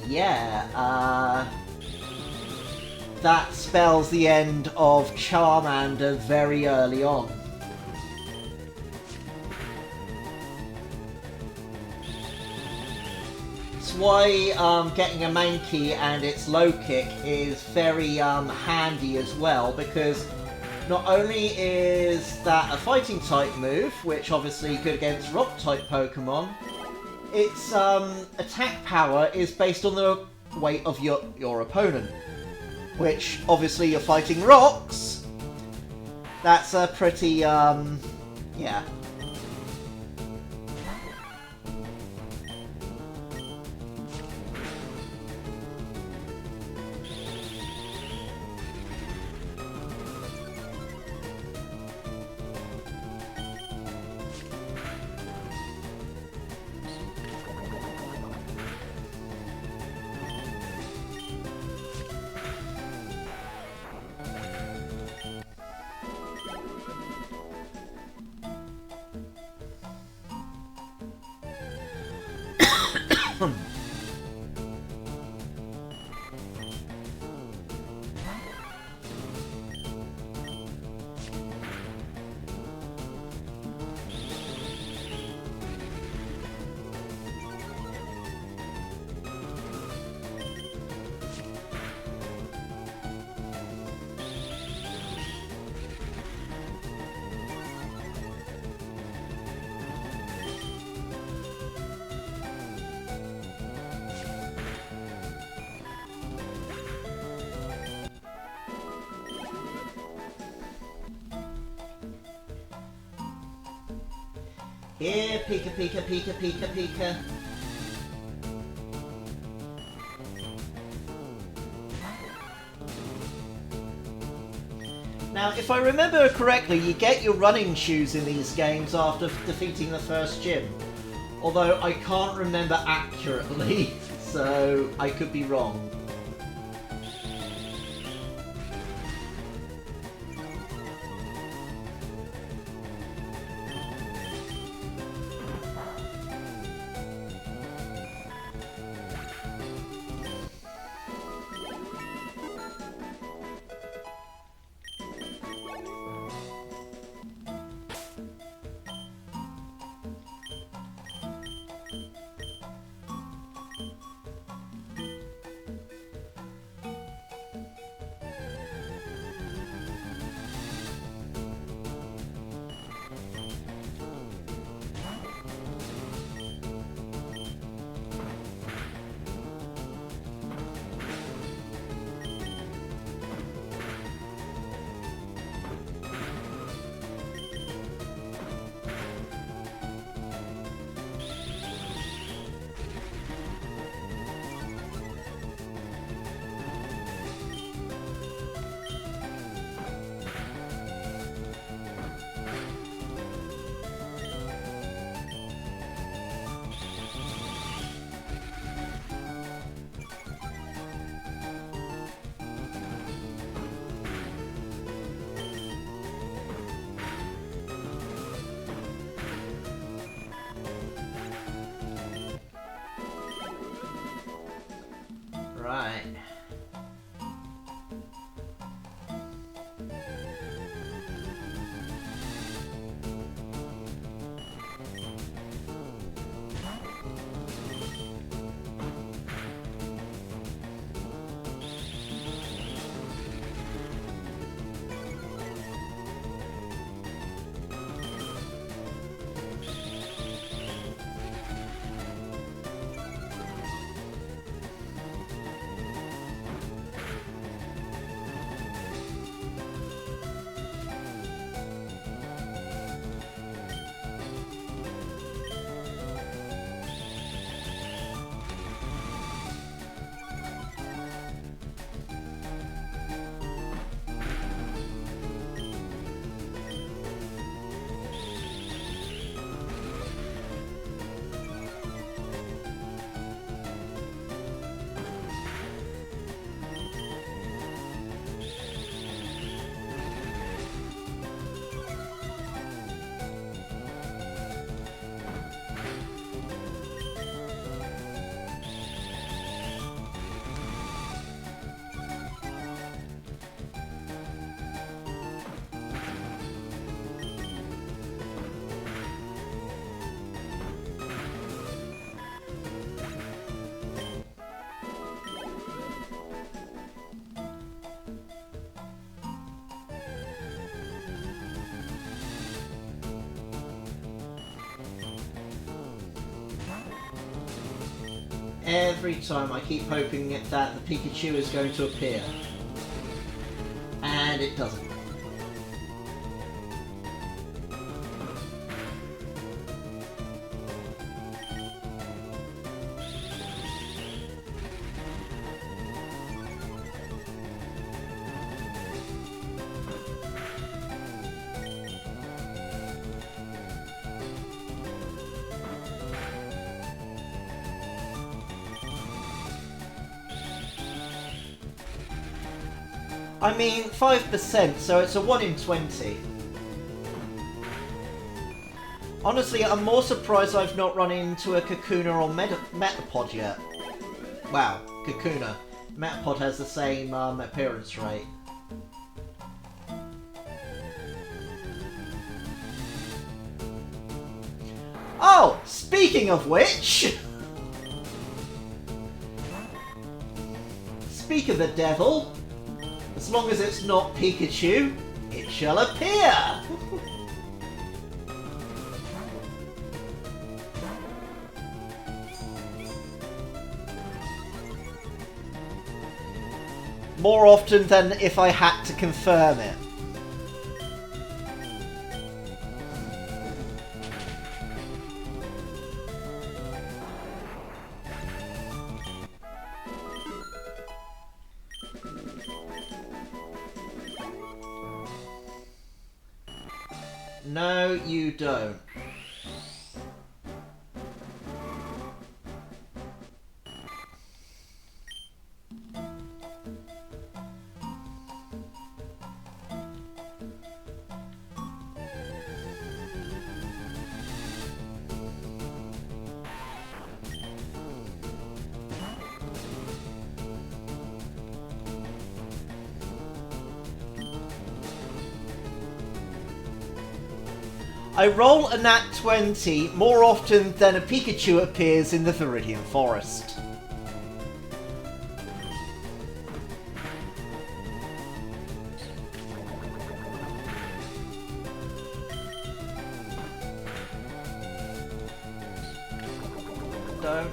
yeah, that spells the end of Charmander very early on. That's why getting a Mankey and its low kick is very handy as well, because not only is that a fighting type move, which obviously good against rock type Pokemon, its attack power is based on the weight of your opponent, which obviously you're fighting rocks. That's a pretty yeah. Here, Pika Pika Pika Pika Pika. Now, if I remember correctly, you get your running shoes in these games after defeating the first gym. Although I can't remember accurately, so I could be wrong. Right. Every time I keep hoping that the Pikachu is going to appear. And it doesn't. I mean, 5%, so it's a 1 in 20. Honestly, I'm more surprised I've not run into a Kakuna or Metapod yet. Wow, Kakuna. Metapod has the same appearance rate. Oh, speaking of which... Speak of the devil, as long as it's not Pikachu, it shall appear! More often than if I had to confirm it. No, you don't. I roll a nat 20 more often than a Pikachu appears in the Viridian Forest. Don't.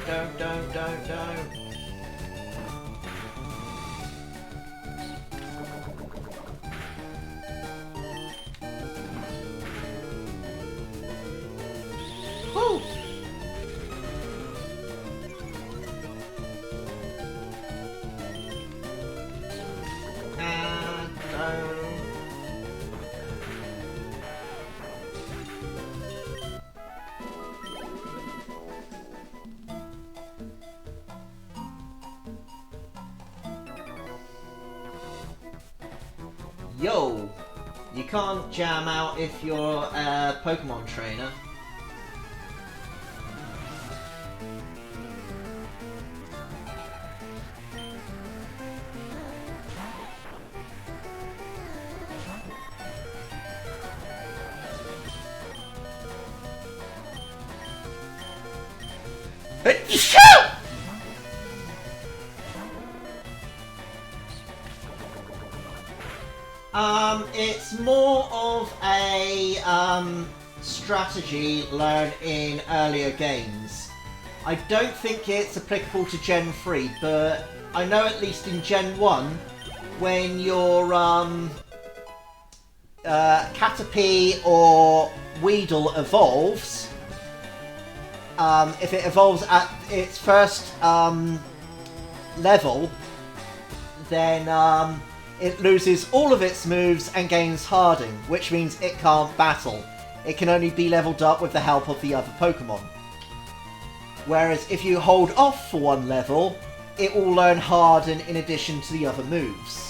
Woo! Yo! You can't jam out if you're a Pokemon trainer. It's more of a strategy learned in earlier games. I don't think it's applicable to Gen 3, but I know at least in Gen 1, when your Caterpie or Weedle evolves, if it evolves at its first level, then it loses all of its moves and gains Hardening, which means it can't battle. It can only be leveled up with the help of the other Pokemon. Whereas if you hold off for one level, it will learn Harden in addition to the other moves.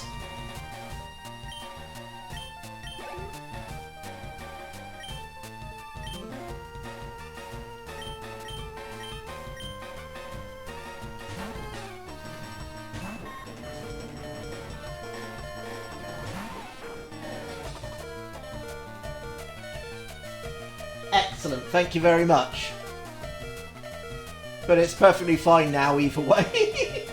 Excellent, thank you very much. But it's perfectly fine now either way.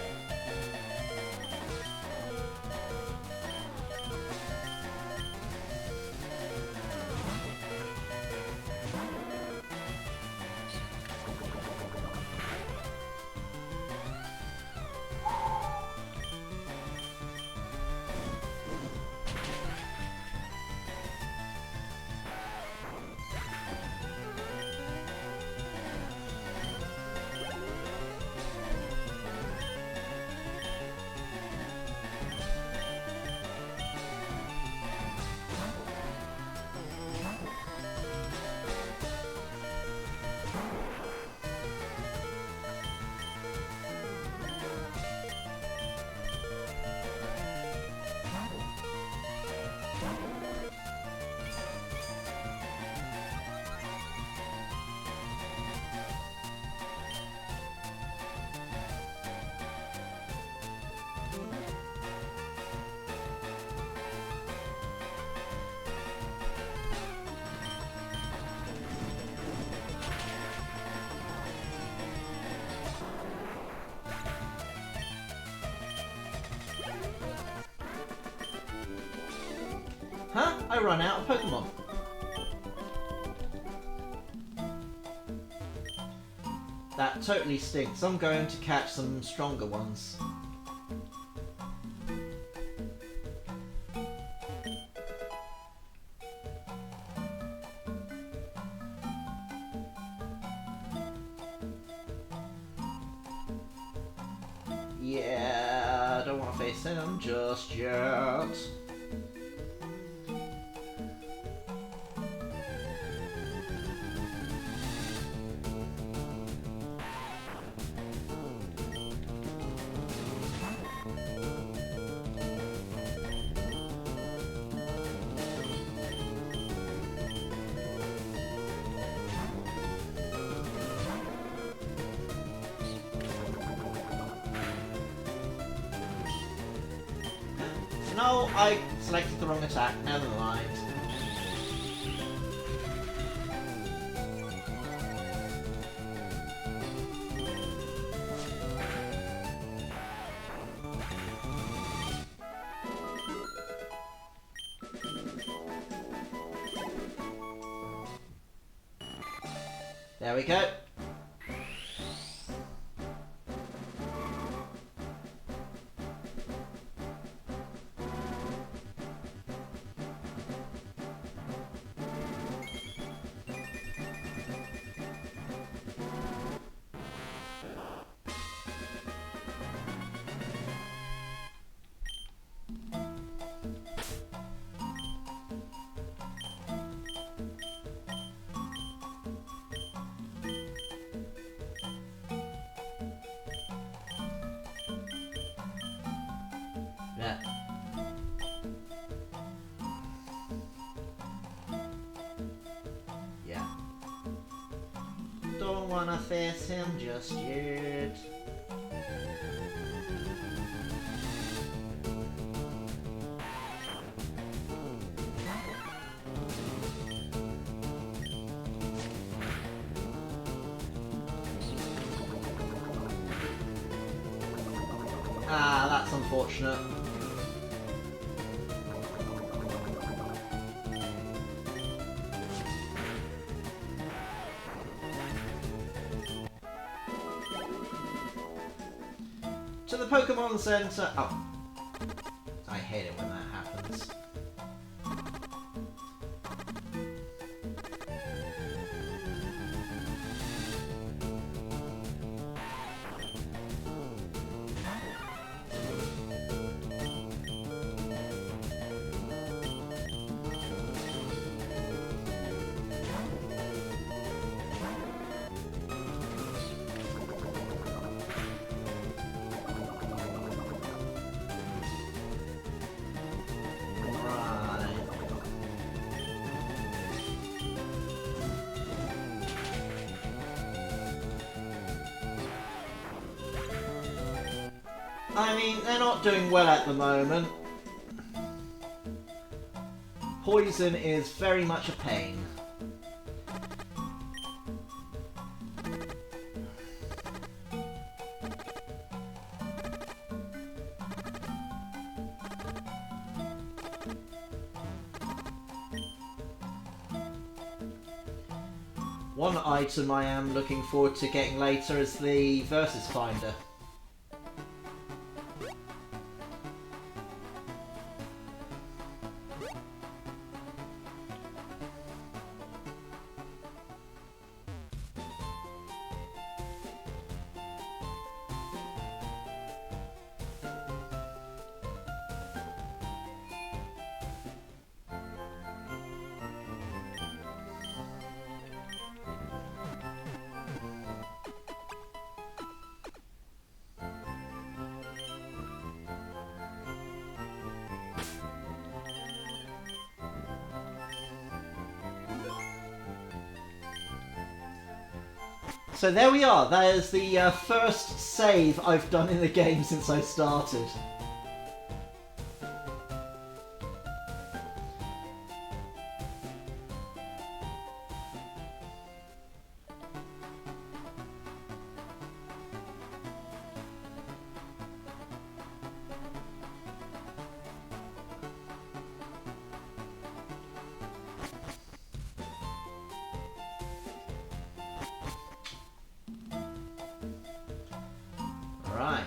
I run out of Pokemon. That totally stinks. I'm going to catch some stronger ones. Yeah, I don't want to face him just yet. No, I selected the wrong attack. Never mind. There we go. Yeah. Yeah. Don't wanna face him just yet. Ah, that's unfortunate. To the Pokemon Center. Oh. I hate it when that happens. I mean, they're not doing well at the moment. Poison is very much a pain. One item I am looking forward to getting later is the Versus Finder. So there we are, that is the first save I've done in the game since I started. Alright.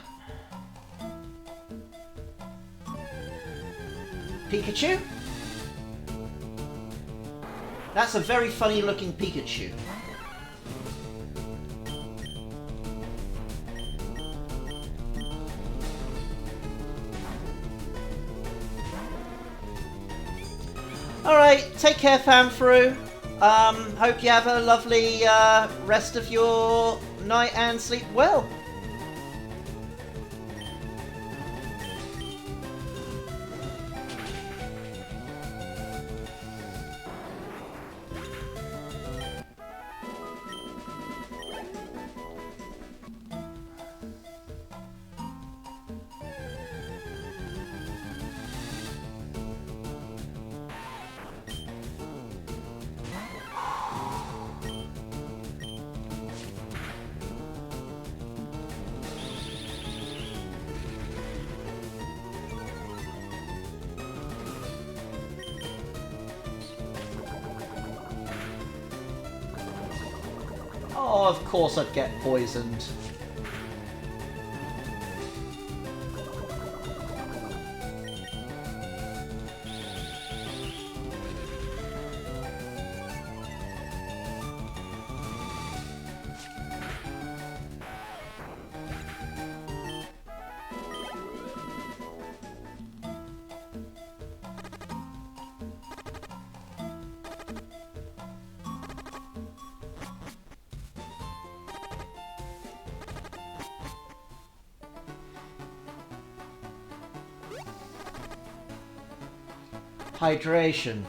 Pikachu? That's a very funny looking Pikachu. Alright, take care, Fanfru. Hope you have a lovely rest of your night and sleep well. Oh, of course I'd get poisoned. Hydration.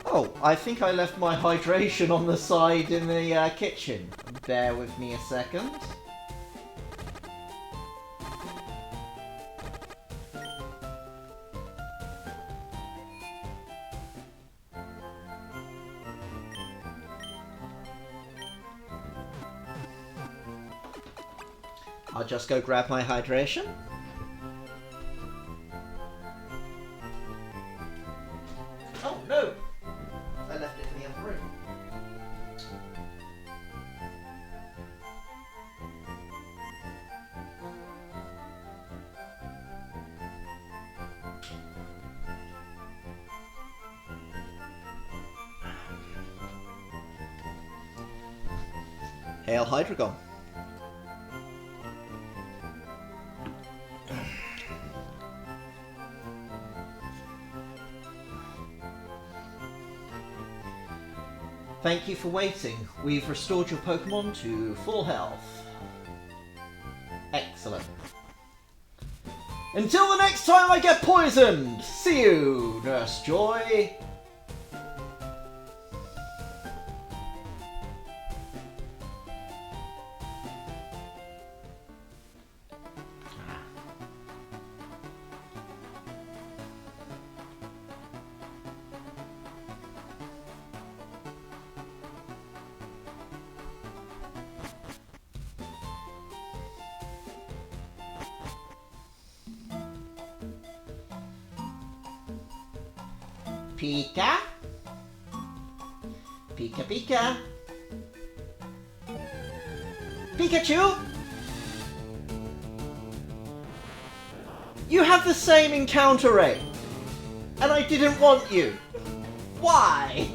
Oh, I think I left my hydration on the side in the kitchen. Bear with me a second. I'll just go grab my hydration. Oh no! I left it in the other room. Hail Hydreigon. Thank you for waiting. We've restored your Pokémon to full health. Excellent. Until the next time I get poisoned! See you, Nurse Joy! Pika? Pika Pika? Pikachu? You have the same encounter rate! And I didn't want you! Why?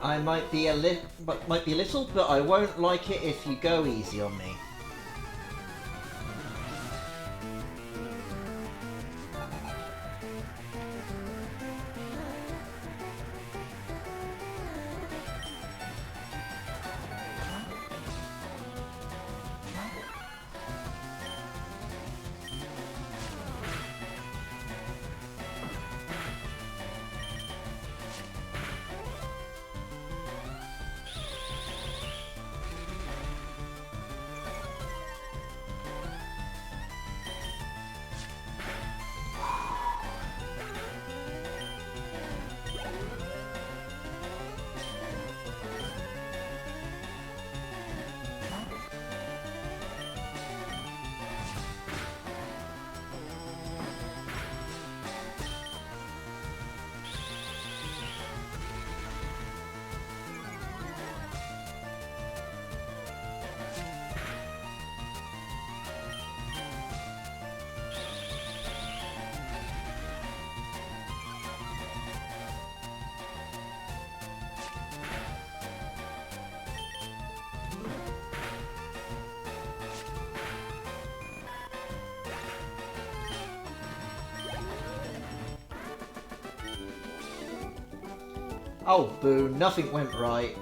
I might be a little, but I won't like it if you go easy on me. Oh, boo, nothing went right.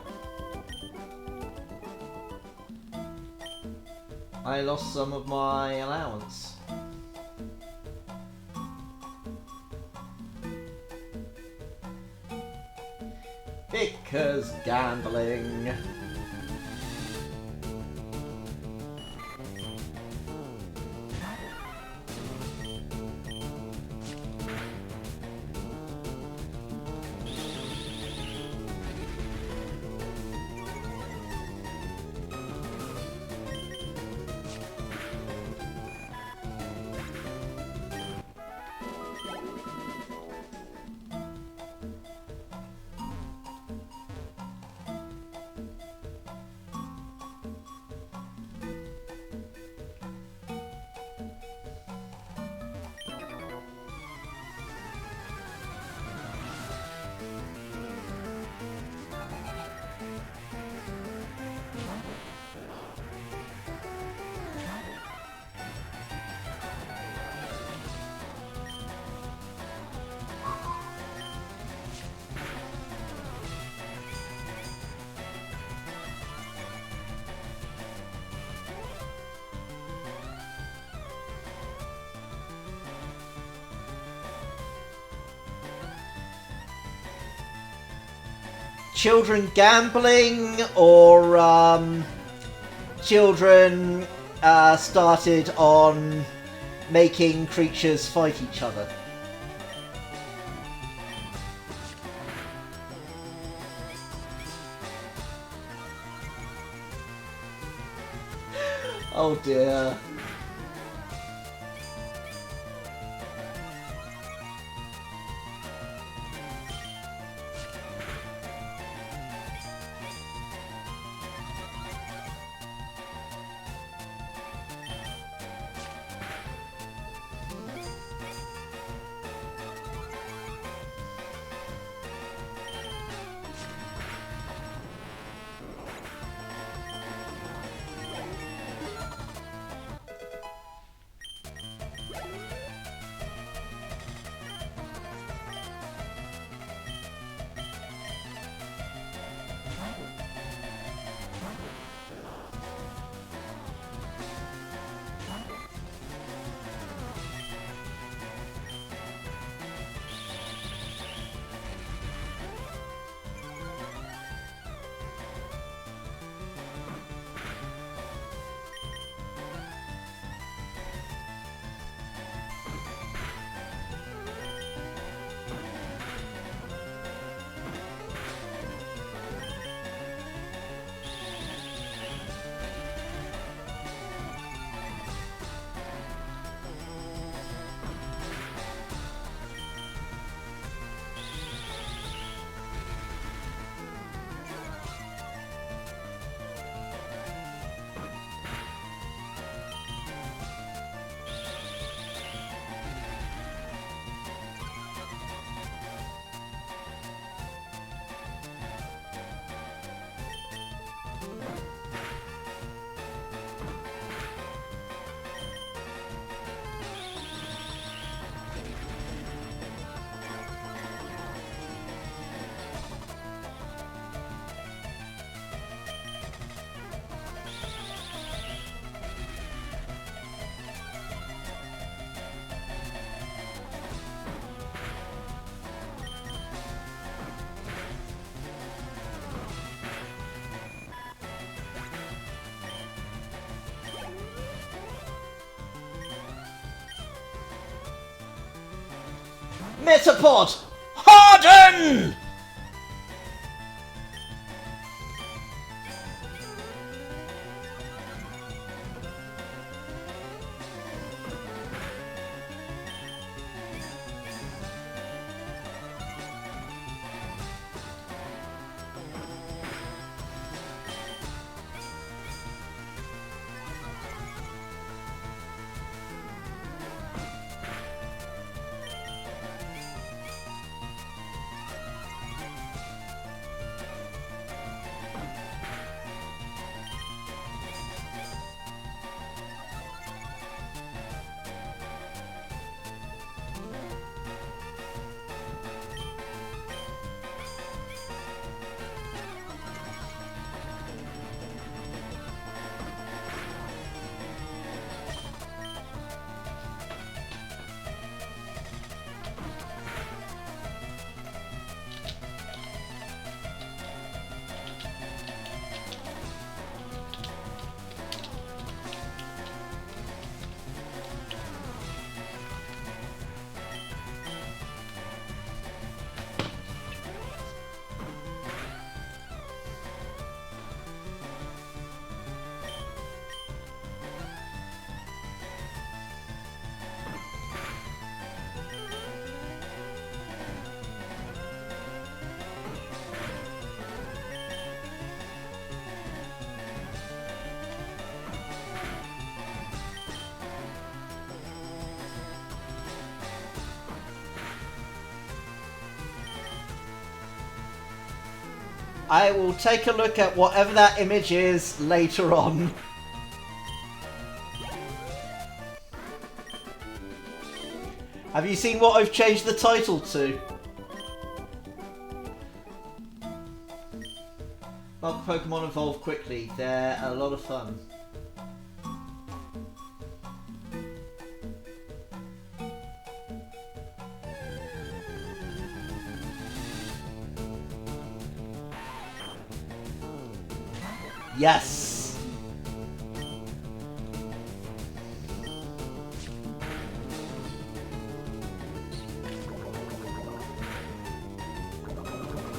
I lost some of my allowance. Because gambling. Children gambling, or children started on making creatures fight each other. Oh dear. Metapod, harden! I will take a look at whatever that image is later on. Have you seen what I've changed the title to? Love Pokemon evolve quickly. They're a lot of fun. Yes!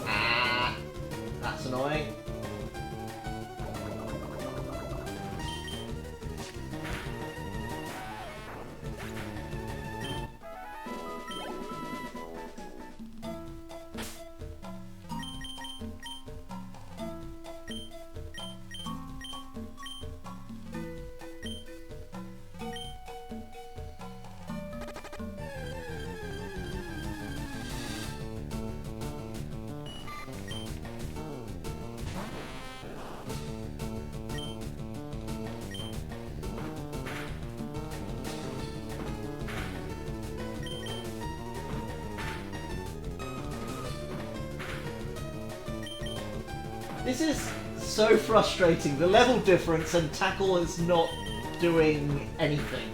Ah, that's annoying. This is so frustrating. The level difference and tackle is not doing anything.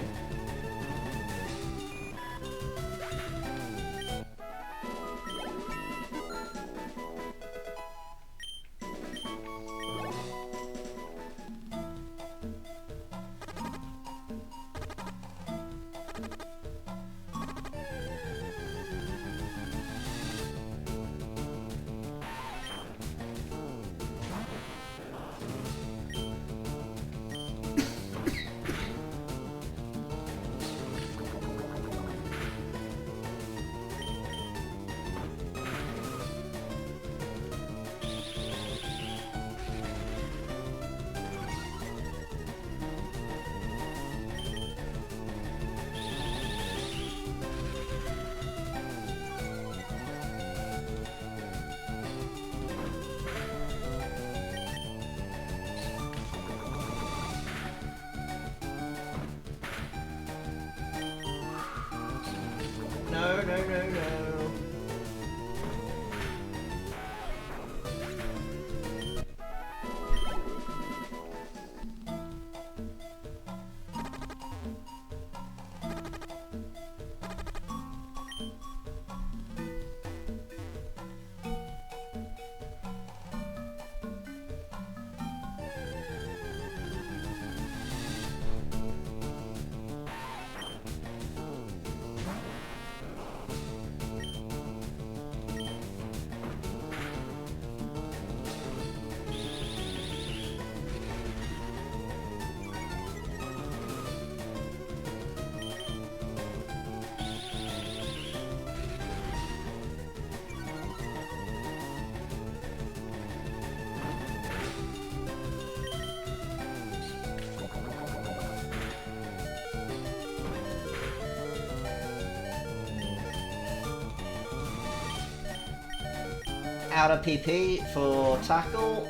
out of PP for tackle.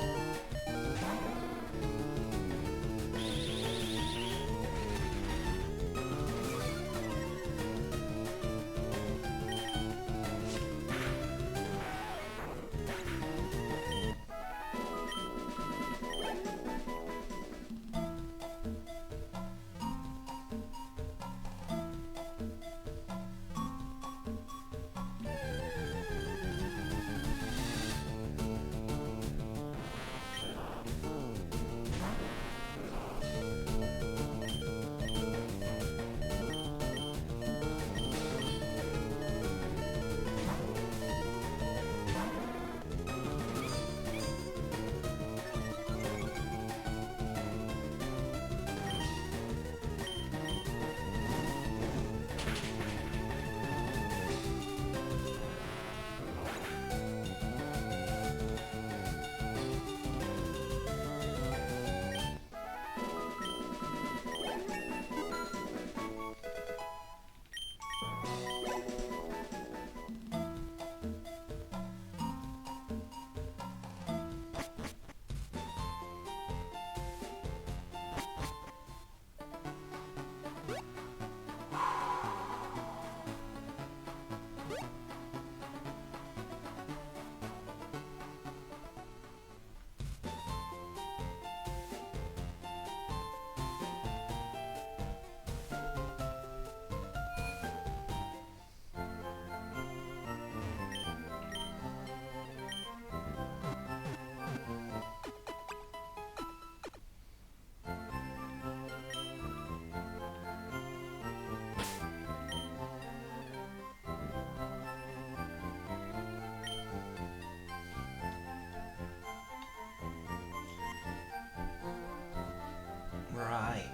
Right.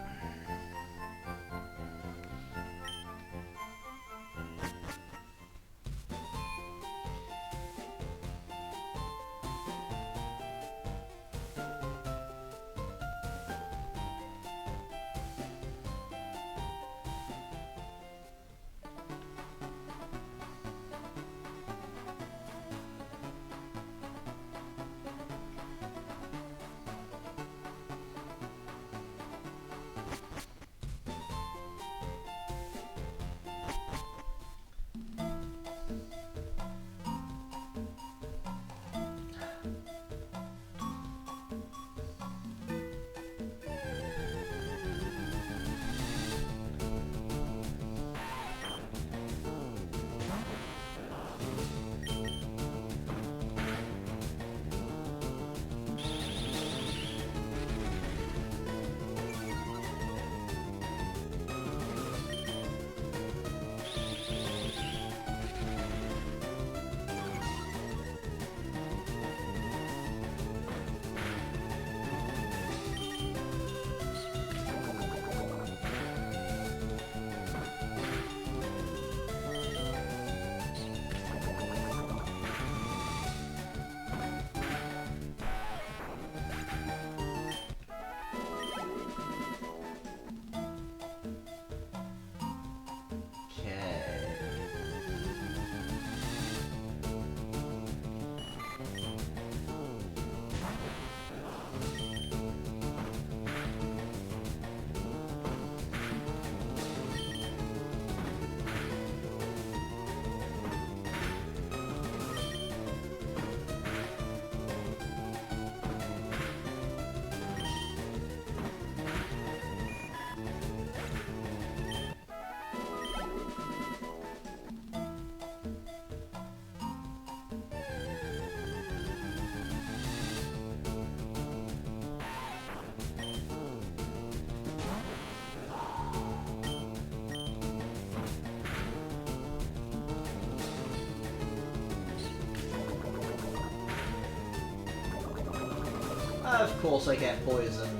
Of course I get poisoned.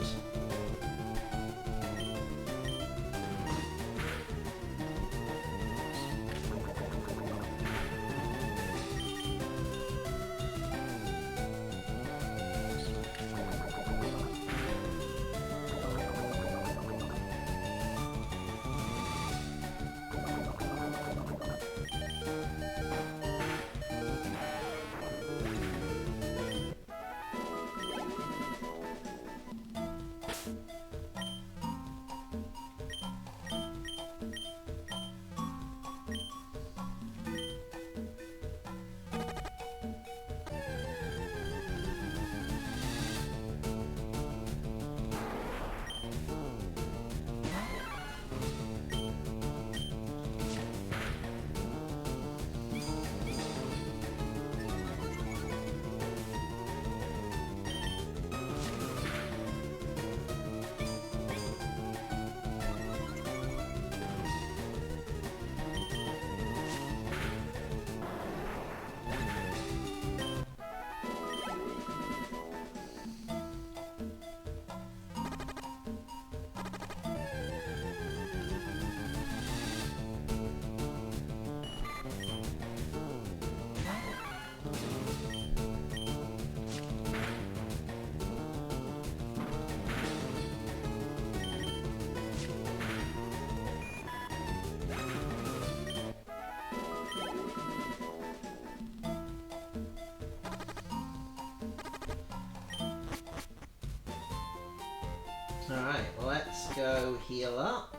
Alright, let's go heal up.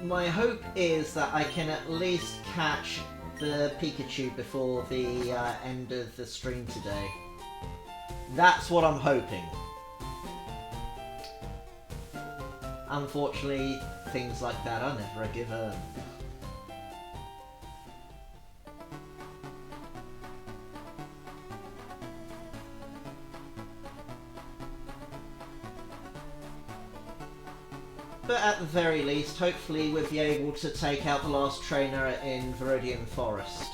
My hope is that I can at least catch the Pikachu before the end of the stream today. That's what I'm hoping. Unfortunately, things like that are never a given. But at the very least, hopefully we'll be able to take out the last trainer in Viridian Forest.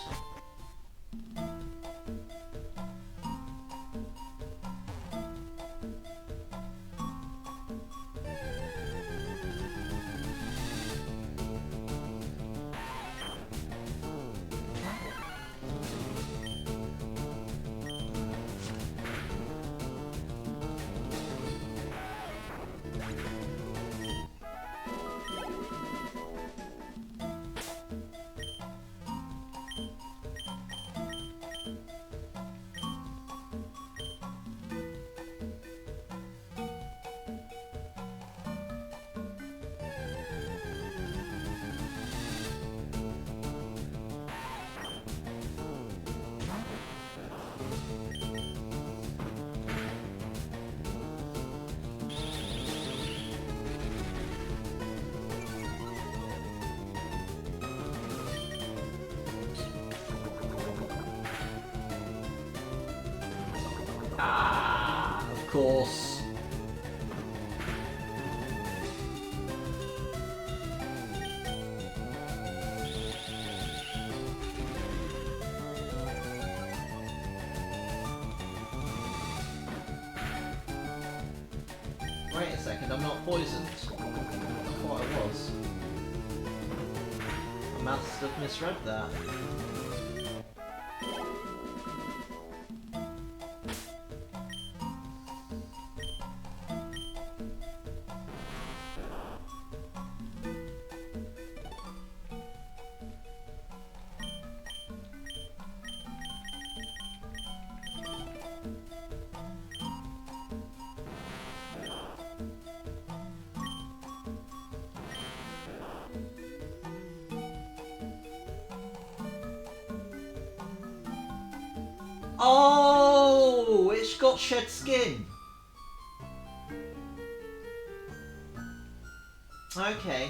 Of course. Wait a second, I'm not poisoned. I thought I was. I must have misread that. Oh, it's got shed skin. Okay.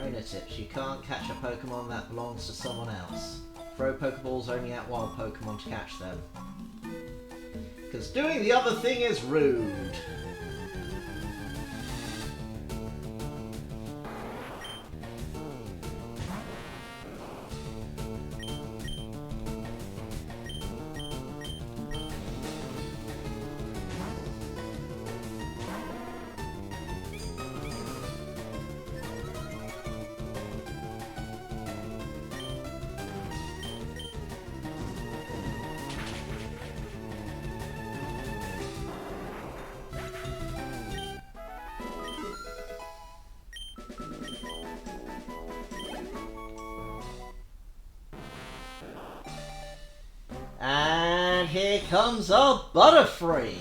trainer tips. You can't catch a Pokemon that belongs to someone else. Throw Pokeballs only at wild Pokemon to catch them. Because doing the other thing is rude. And here comes our Butterfree.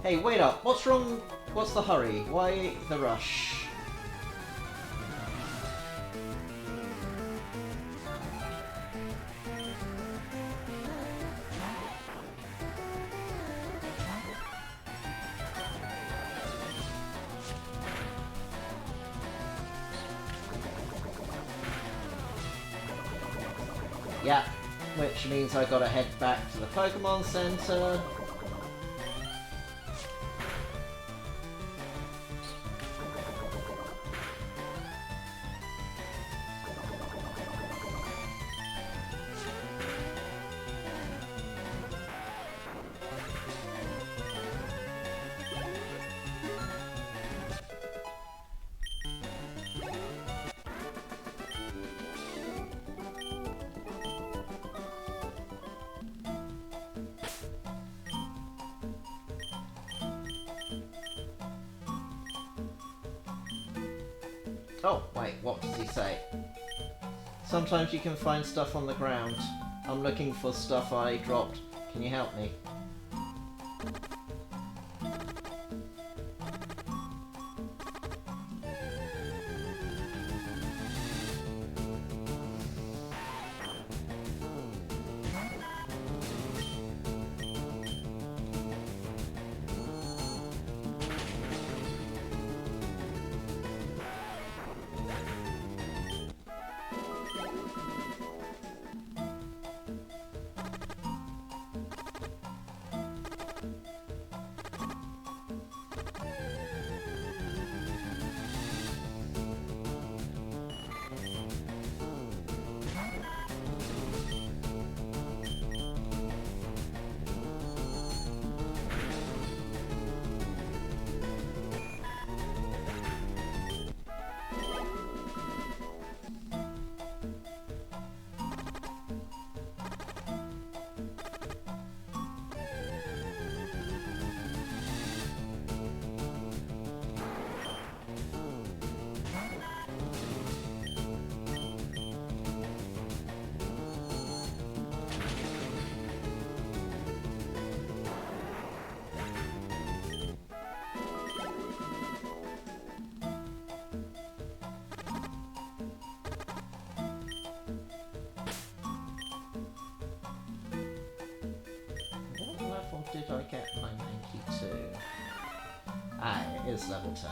Hey, wait up. What's wrong? What's the hurry? Why the rush? Yeah, which means I gotta head back to the Pokemon Center. Oh, wait, what does he say? Sometimes you can find stuff on the ground. I'm looking for stuff I dropped. Can you help me? Did I get my 92? Ah, it is level 10.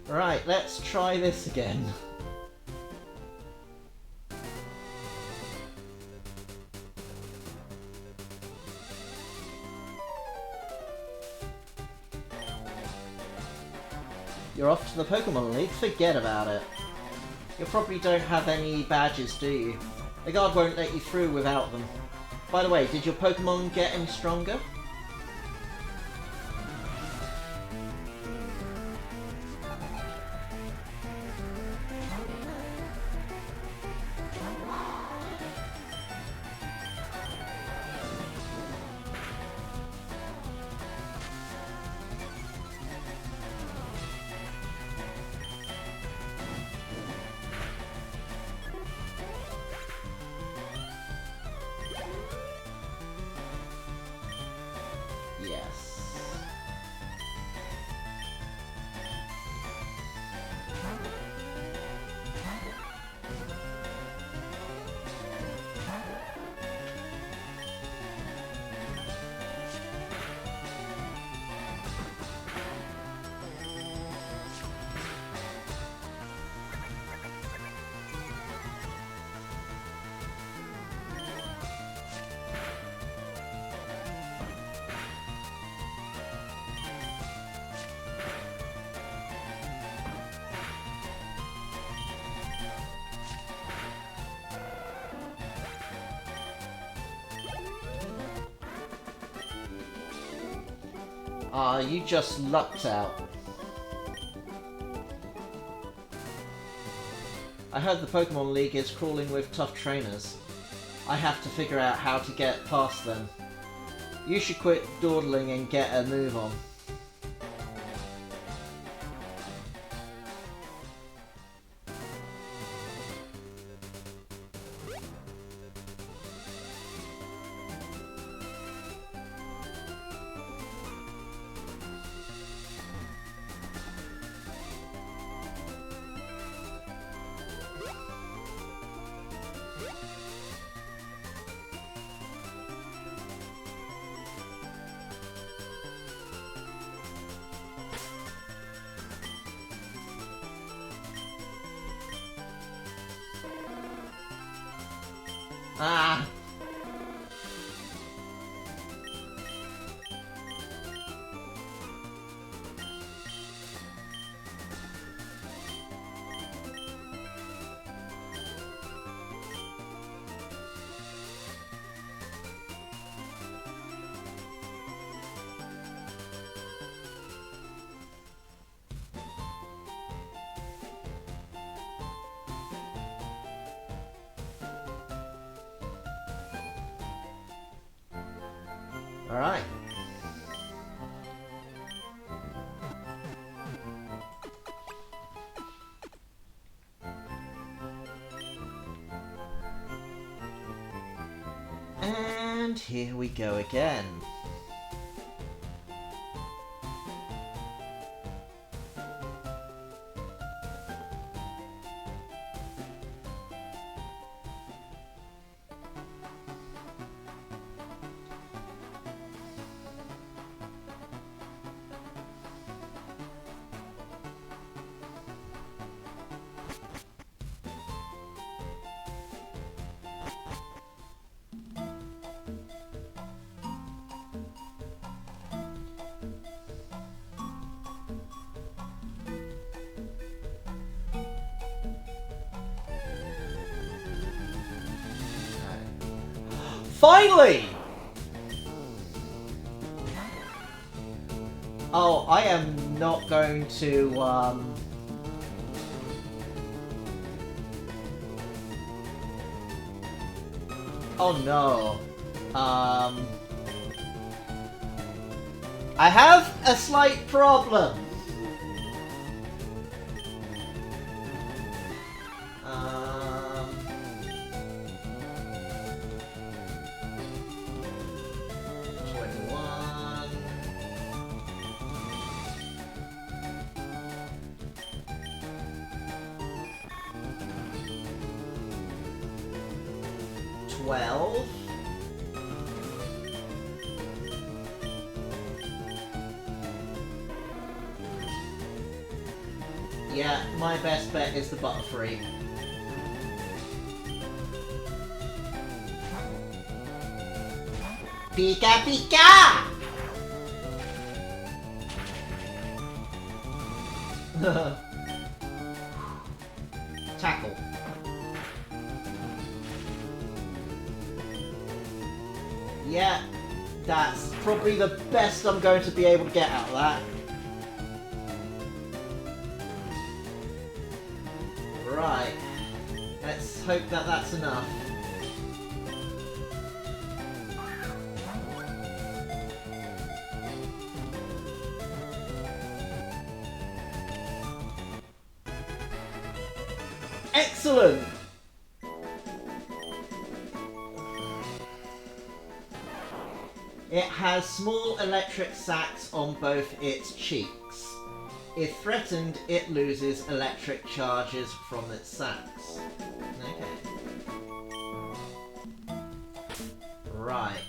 Right, let's try this again. You're off to the Pokémon League? Forget about it. You probably don't have any badges, do you? The guard won't let you through without them. By the way, did your Pokémon get any stronger? Yes. Ah, you just lucked out. I heard the Pokemon League is crawling with tough trainers. I have to figure out how to get past them. You should quit dawdling and get a move on. Ah! Alright. And here we go again. Finally! Oh, I am not going to, Oh no. I have a slight problem. 12. Yeah, my best bet is the Butterfree. Pika Pika! Tackle. Yeah, that's probably the best I'm going to be able to get out of that. Right. Let's hope that that's enough. Excellent! It has small electric sacs on both its cheeks. If threatened, it loses electric charges from its sacs. Okay. Right.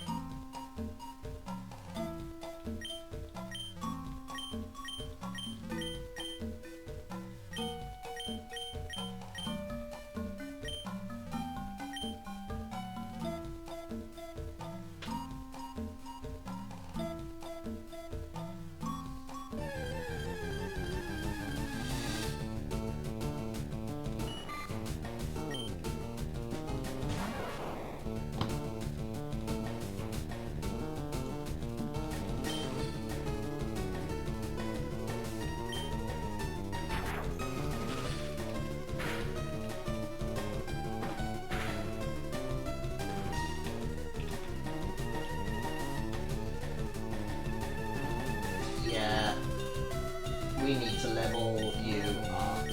Yeah, we need to level you up.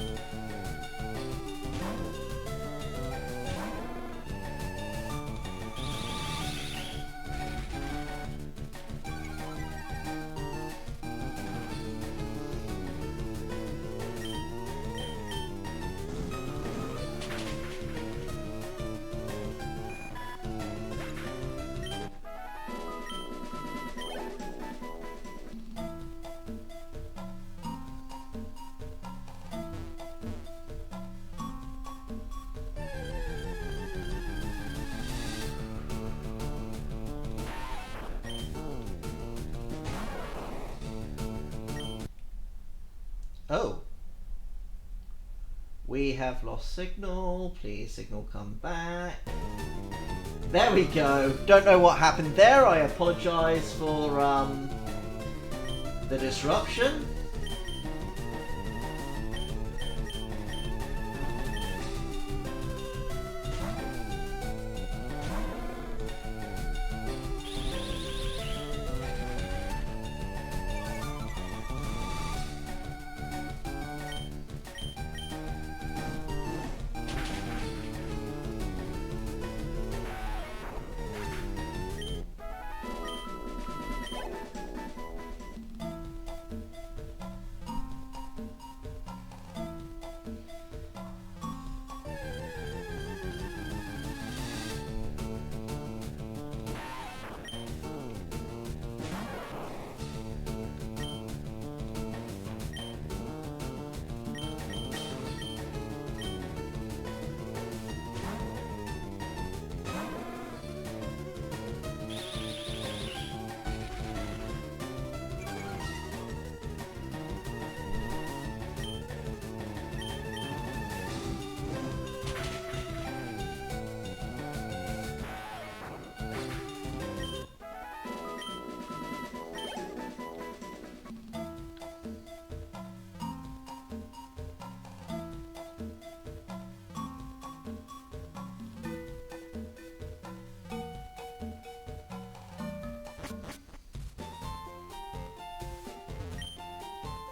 Oh. We have lost signal. Please, signal come back. There we go. Don't know what happened there. I apologise for the disruption.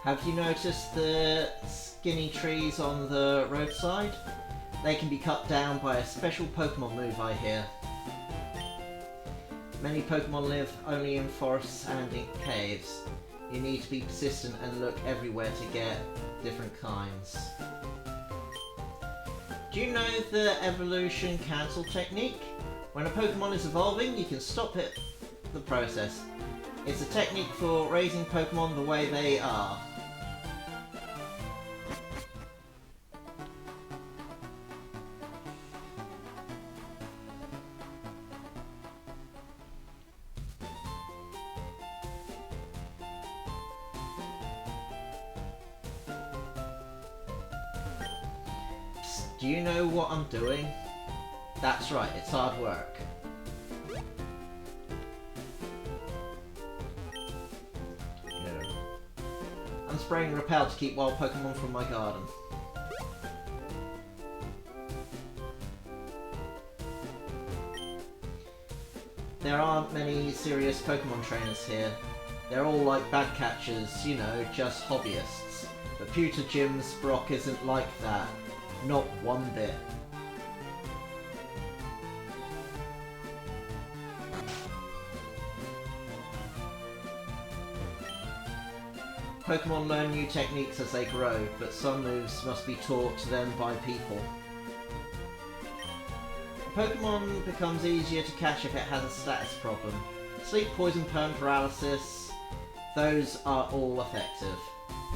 Have you noticed the skinny trees on the roadside? They can be cut down by a special Pokemon move, I hear. Many Pokemon live only in forests and in caves. You need to be persistent and look everywhere to get different kinds. Do you know the evolution cancel technique? When a Pokemon is evolving, you can stop the process. It's a technique for raising Pokemon the way they are. Psst, do you know what I'm doing? That's right, it's hard work. I'm spraying Repel to keep wild Pokemon from my garden. There aren't many serious Pokemon trainers here. They're all like bad catchers, you know, just hobbyists. But Pewter Jim's Brock isn't like that. Not one bit. Pokemon learn new techniques as they grow, but some moves must be taught to them by people. A Pokemon becomes easier to catch if it has a status problem. Sleep, poison, perm paralysis, those are all effective.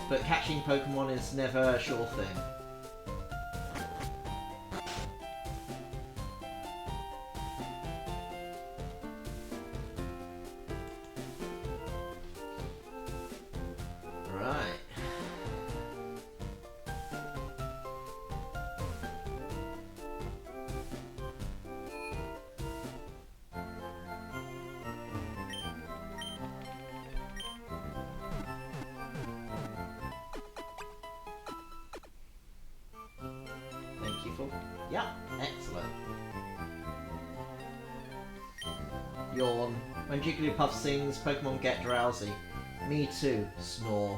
But catching Pokemon is never a sure thing. Yeah, excellent. Yawn. When Jigglypuff sings, Pokemon get drowsy. Me too. Snore.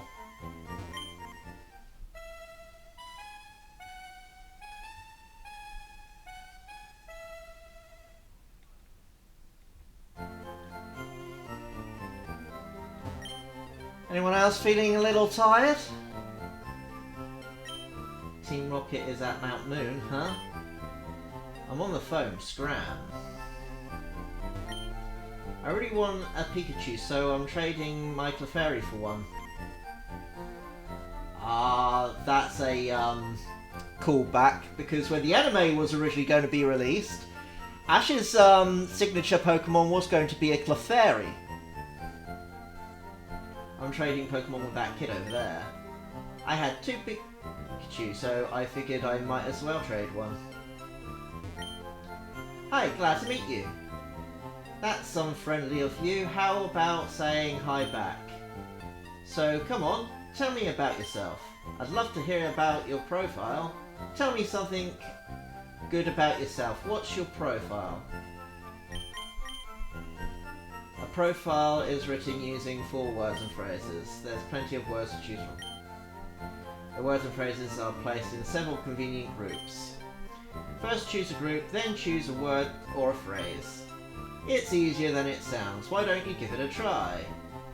Anyone else feeling a little tired? Team Rocket is at Mount Moon, huh? I'm on the phone, Scram. I really want a Pikachu, so I'm trading my Clefairy for one. That's a callback, because when the anime was originally going to be released, Ash's signature Pokemon was going to be a Clefairy. I'm trading Pokemon with that kid over there. I had two Pikachu, so I figured I might as well trade one. Hi, glad to meet you. That's unfriendly of you. How about saying hi back? So, come on, tell me about yourself. I'd love to hear about your profile. Tell me something good about yourself. What's your profile? A profile is written using 4 words and phrases. There's plenty of words to choose from. The words and phrases are placed in several convenient groups. First choose a group, then choose a word or a phrase. It's easier than it sounds. Why don't you give it a try?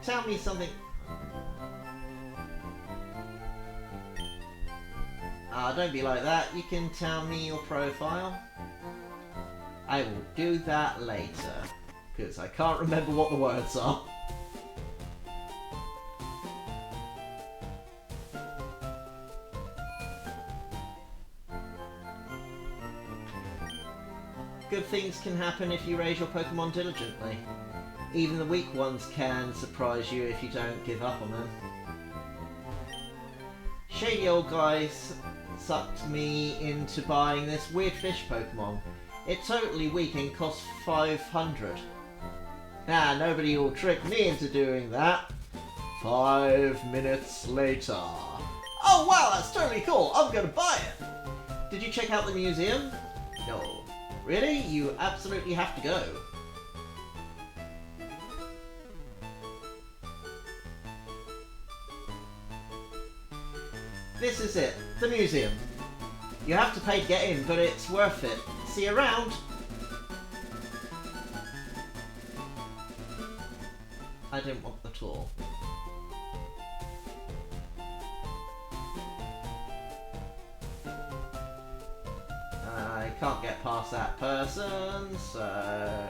Tell me something... don't be like that. You can tell me your profile. I will do that later, because I can't remember what the words are. Good things can happen if you raise your Pokemon diligently. Even the weak ones can surprise you if you don't give up on them. Shady old guy sucked me into buying this weird fish Pokemon. It's totally weak and costs 500. Nah, nobody will trick me into doing that. 5 minutes later. Oh wow, that's totally cool. I'm gonna buy it. Did you check out the museum? No. Really? You absolutely have to go. This is it, the museum. You have to pay to get in, but it's worth it. See you around. I didn't want the tour. I can't get past that person, so...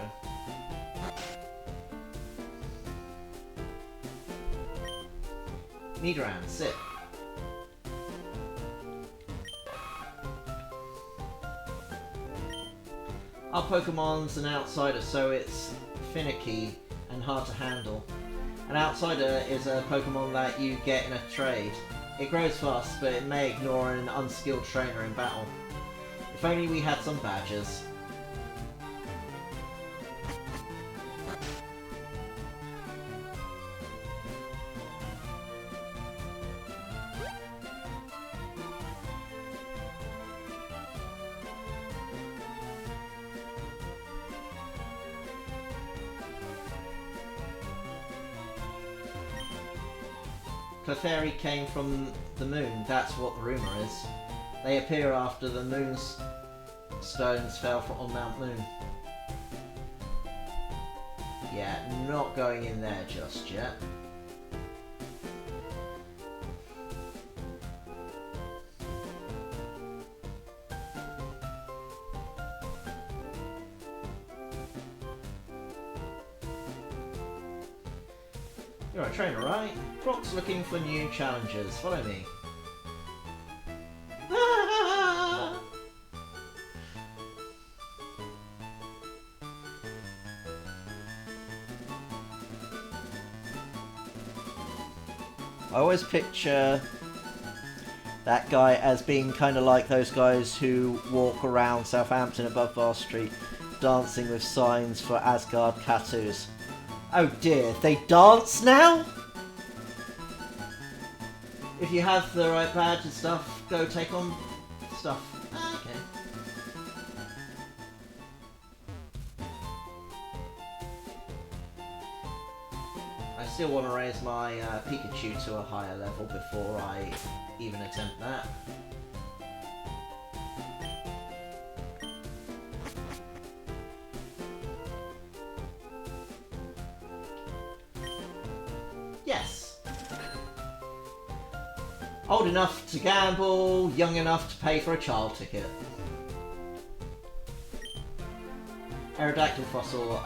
Nidoran, sit. Our Pokemon's an outsider, so it's finicky and hard to handle. An outsider is a Pokemon that you get in a trade. It grows fast, but it may ignore an unskilled trainer in battle. If only we had some badges. Clefairy came from the moon, that's what the rumour is. They appear after the moon's stones fell on Mount Moon. Yeah, not going in there just yet. You're a trainer, right? Croc's looking for new challenges. Follow me. I always picture that guy as being kind of like those guys who walk around Southampton above Bar Street dancing with signs for Asgard tattoos. Oh dear, they dance now? If you have the right badge and stuff, go take on stuff. Okay. I still want to raise my Pikachu to a higher level before I even attempt that. Yes! Old enough to gamble, young enough to pay for a child ticket. Aerodactyl fossil,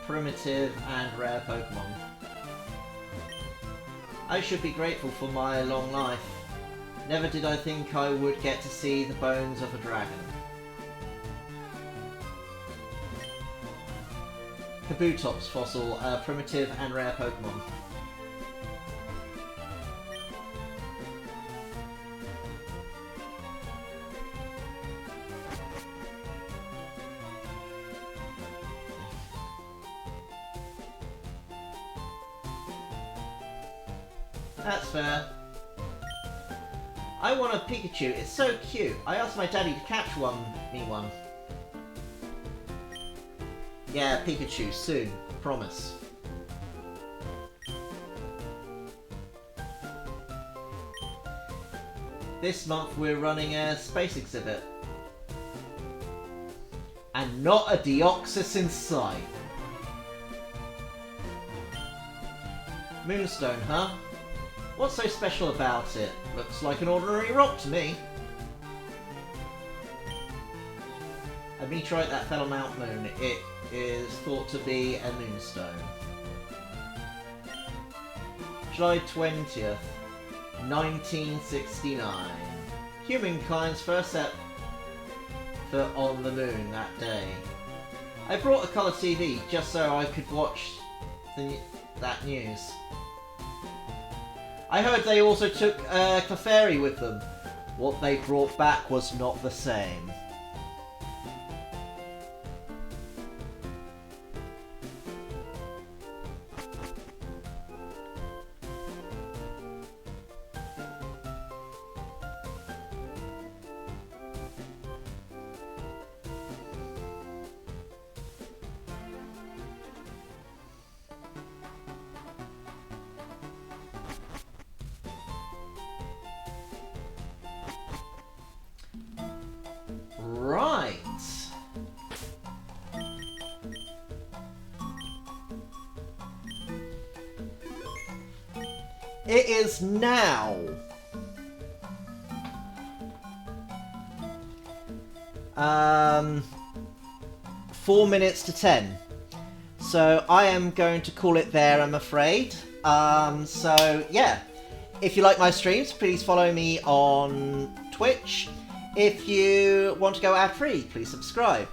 primitive and rare Pokemon. I should be grateful for my long life. Never did I think I would get to see the bones of a dragon. Kabutops fossil, primitive and rare Pokemon. That's fair. I want a Pikachu, it's so cute. I asked my daddy to catch me one. Yeah, Pikachu, soon. Promise. This month we're running a space exhibit. And not a Deoxys in sight. Moonstone, huh? What's so special about it? Looks like an ordinary rock to me. A meteorite that fell on Mount Moon. It is thought to be a moonstone. July 20th, 1969. Humankind's first set foot on the moon that day. I brought a colour TV just so I could watch that news. I heard they also took Clefairy with them. What they brought back was not the same. Right. It is now 4 minutes to 10. So I am going to call it there, I'm afraid. So yeah, if you like my streams, please follow me on Twitch. If you want to go ad-free, please subscribe.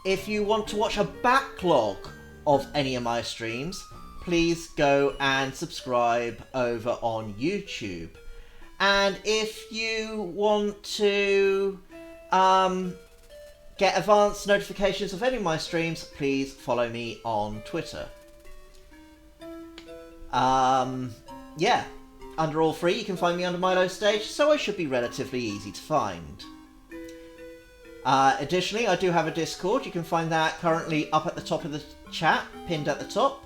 If you want to watch a backlog of any of my streams, please go and subscribe over on YouTube. And if you want to get advanced notifications of any of my streams, please follow me on Twitter. Yeah, under all three, you can find me under Milo Stage, so I should be relatively easy to find. Additionally, I do have a Discord. You can find that currently up at the top of the chat, pinned at the top,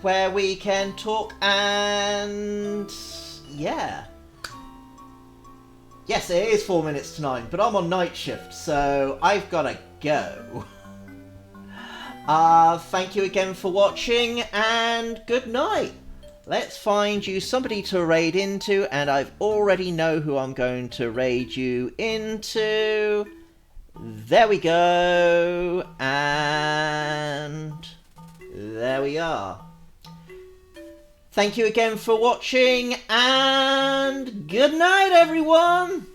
where we can talk and yeah. Yes, it is 4 minutes to 9, but I'm on night shift, so I've got to go. Thank you again for watching, and good night. Let's find you somebody to raid into, and I already know who I'm going to raid you into. There we go, and there we are. Thank you again for watching, and good night, everyone!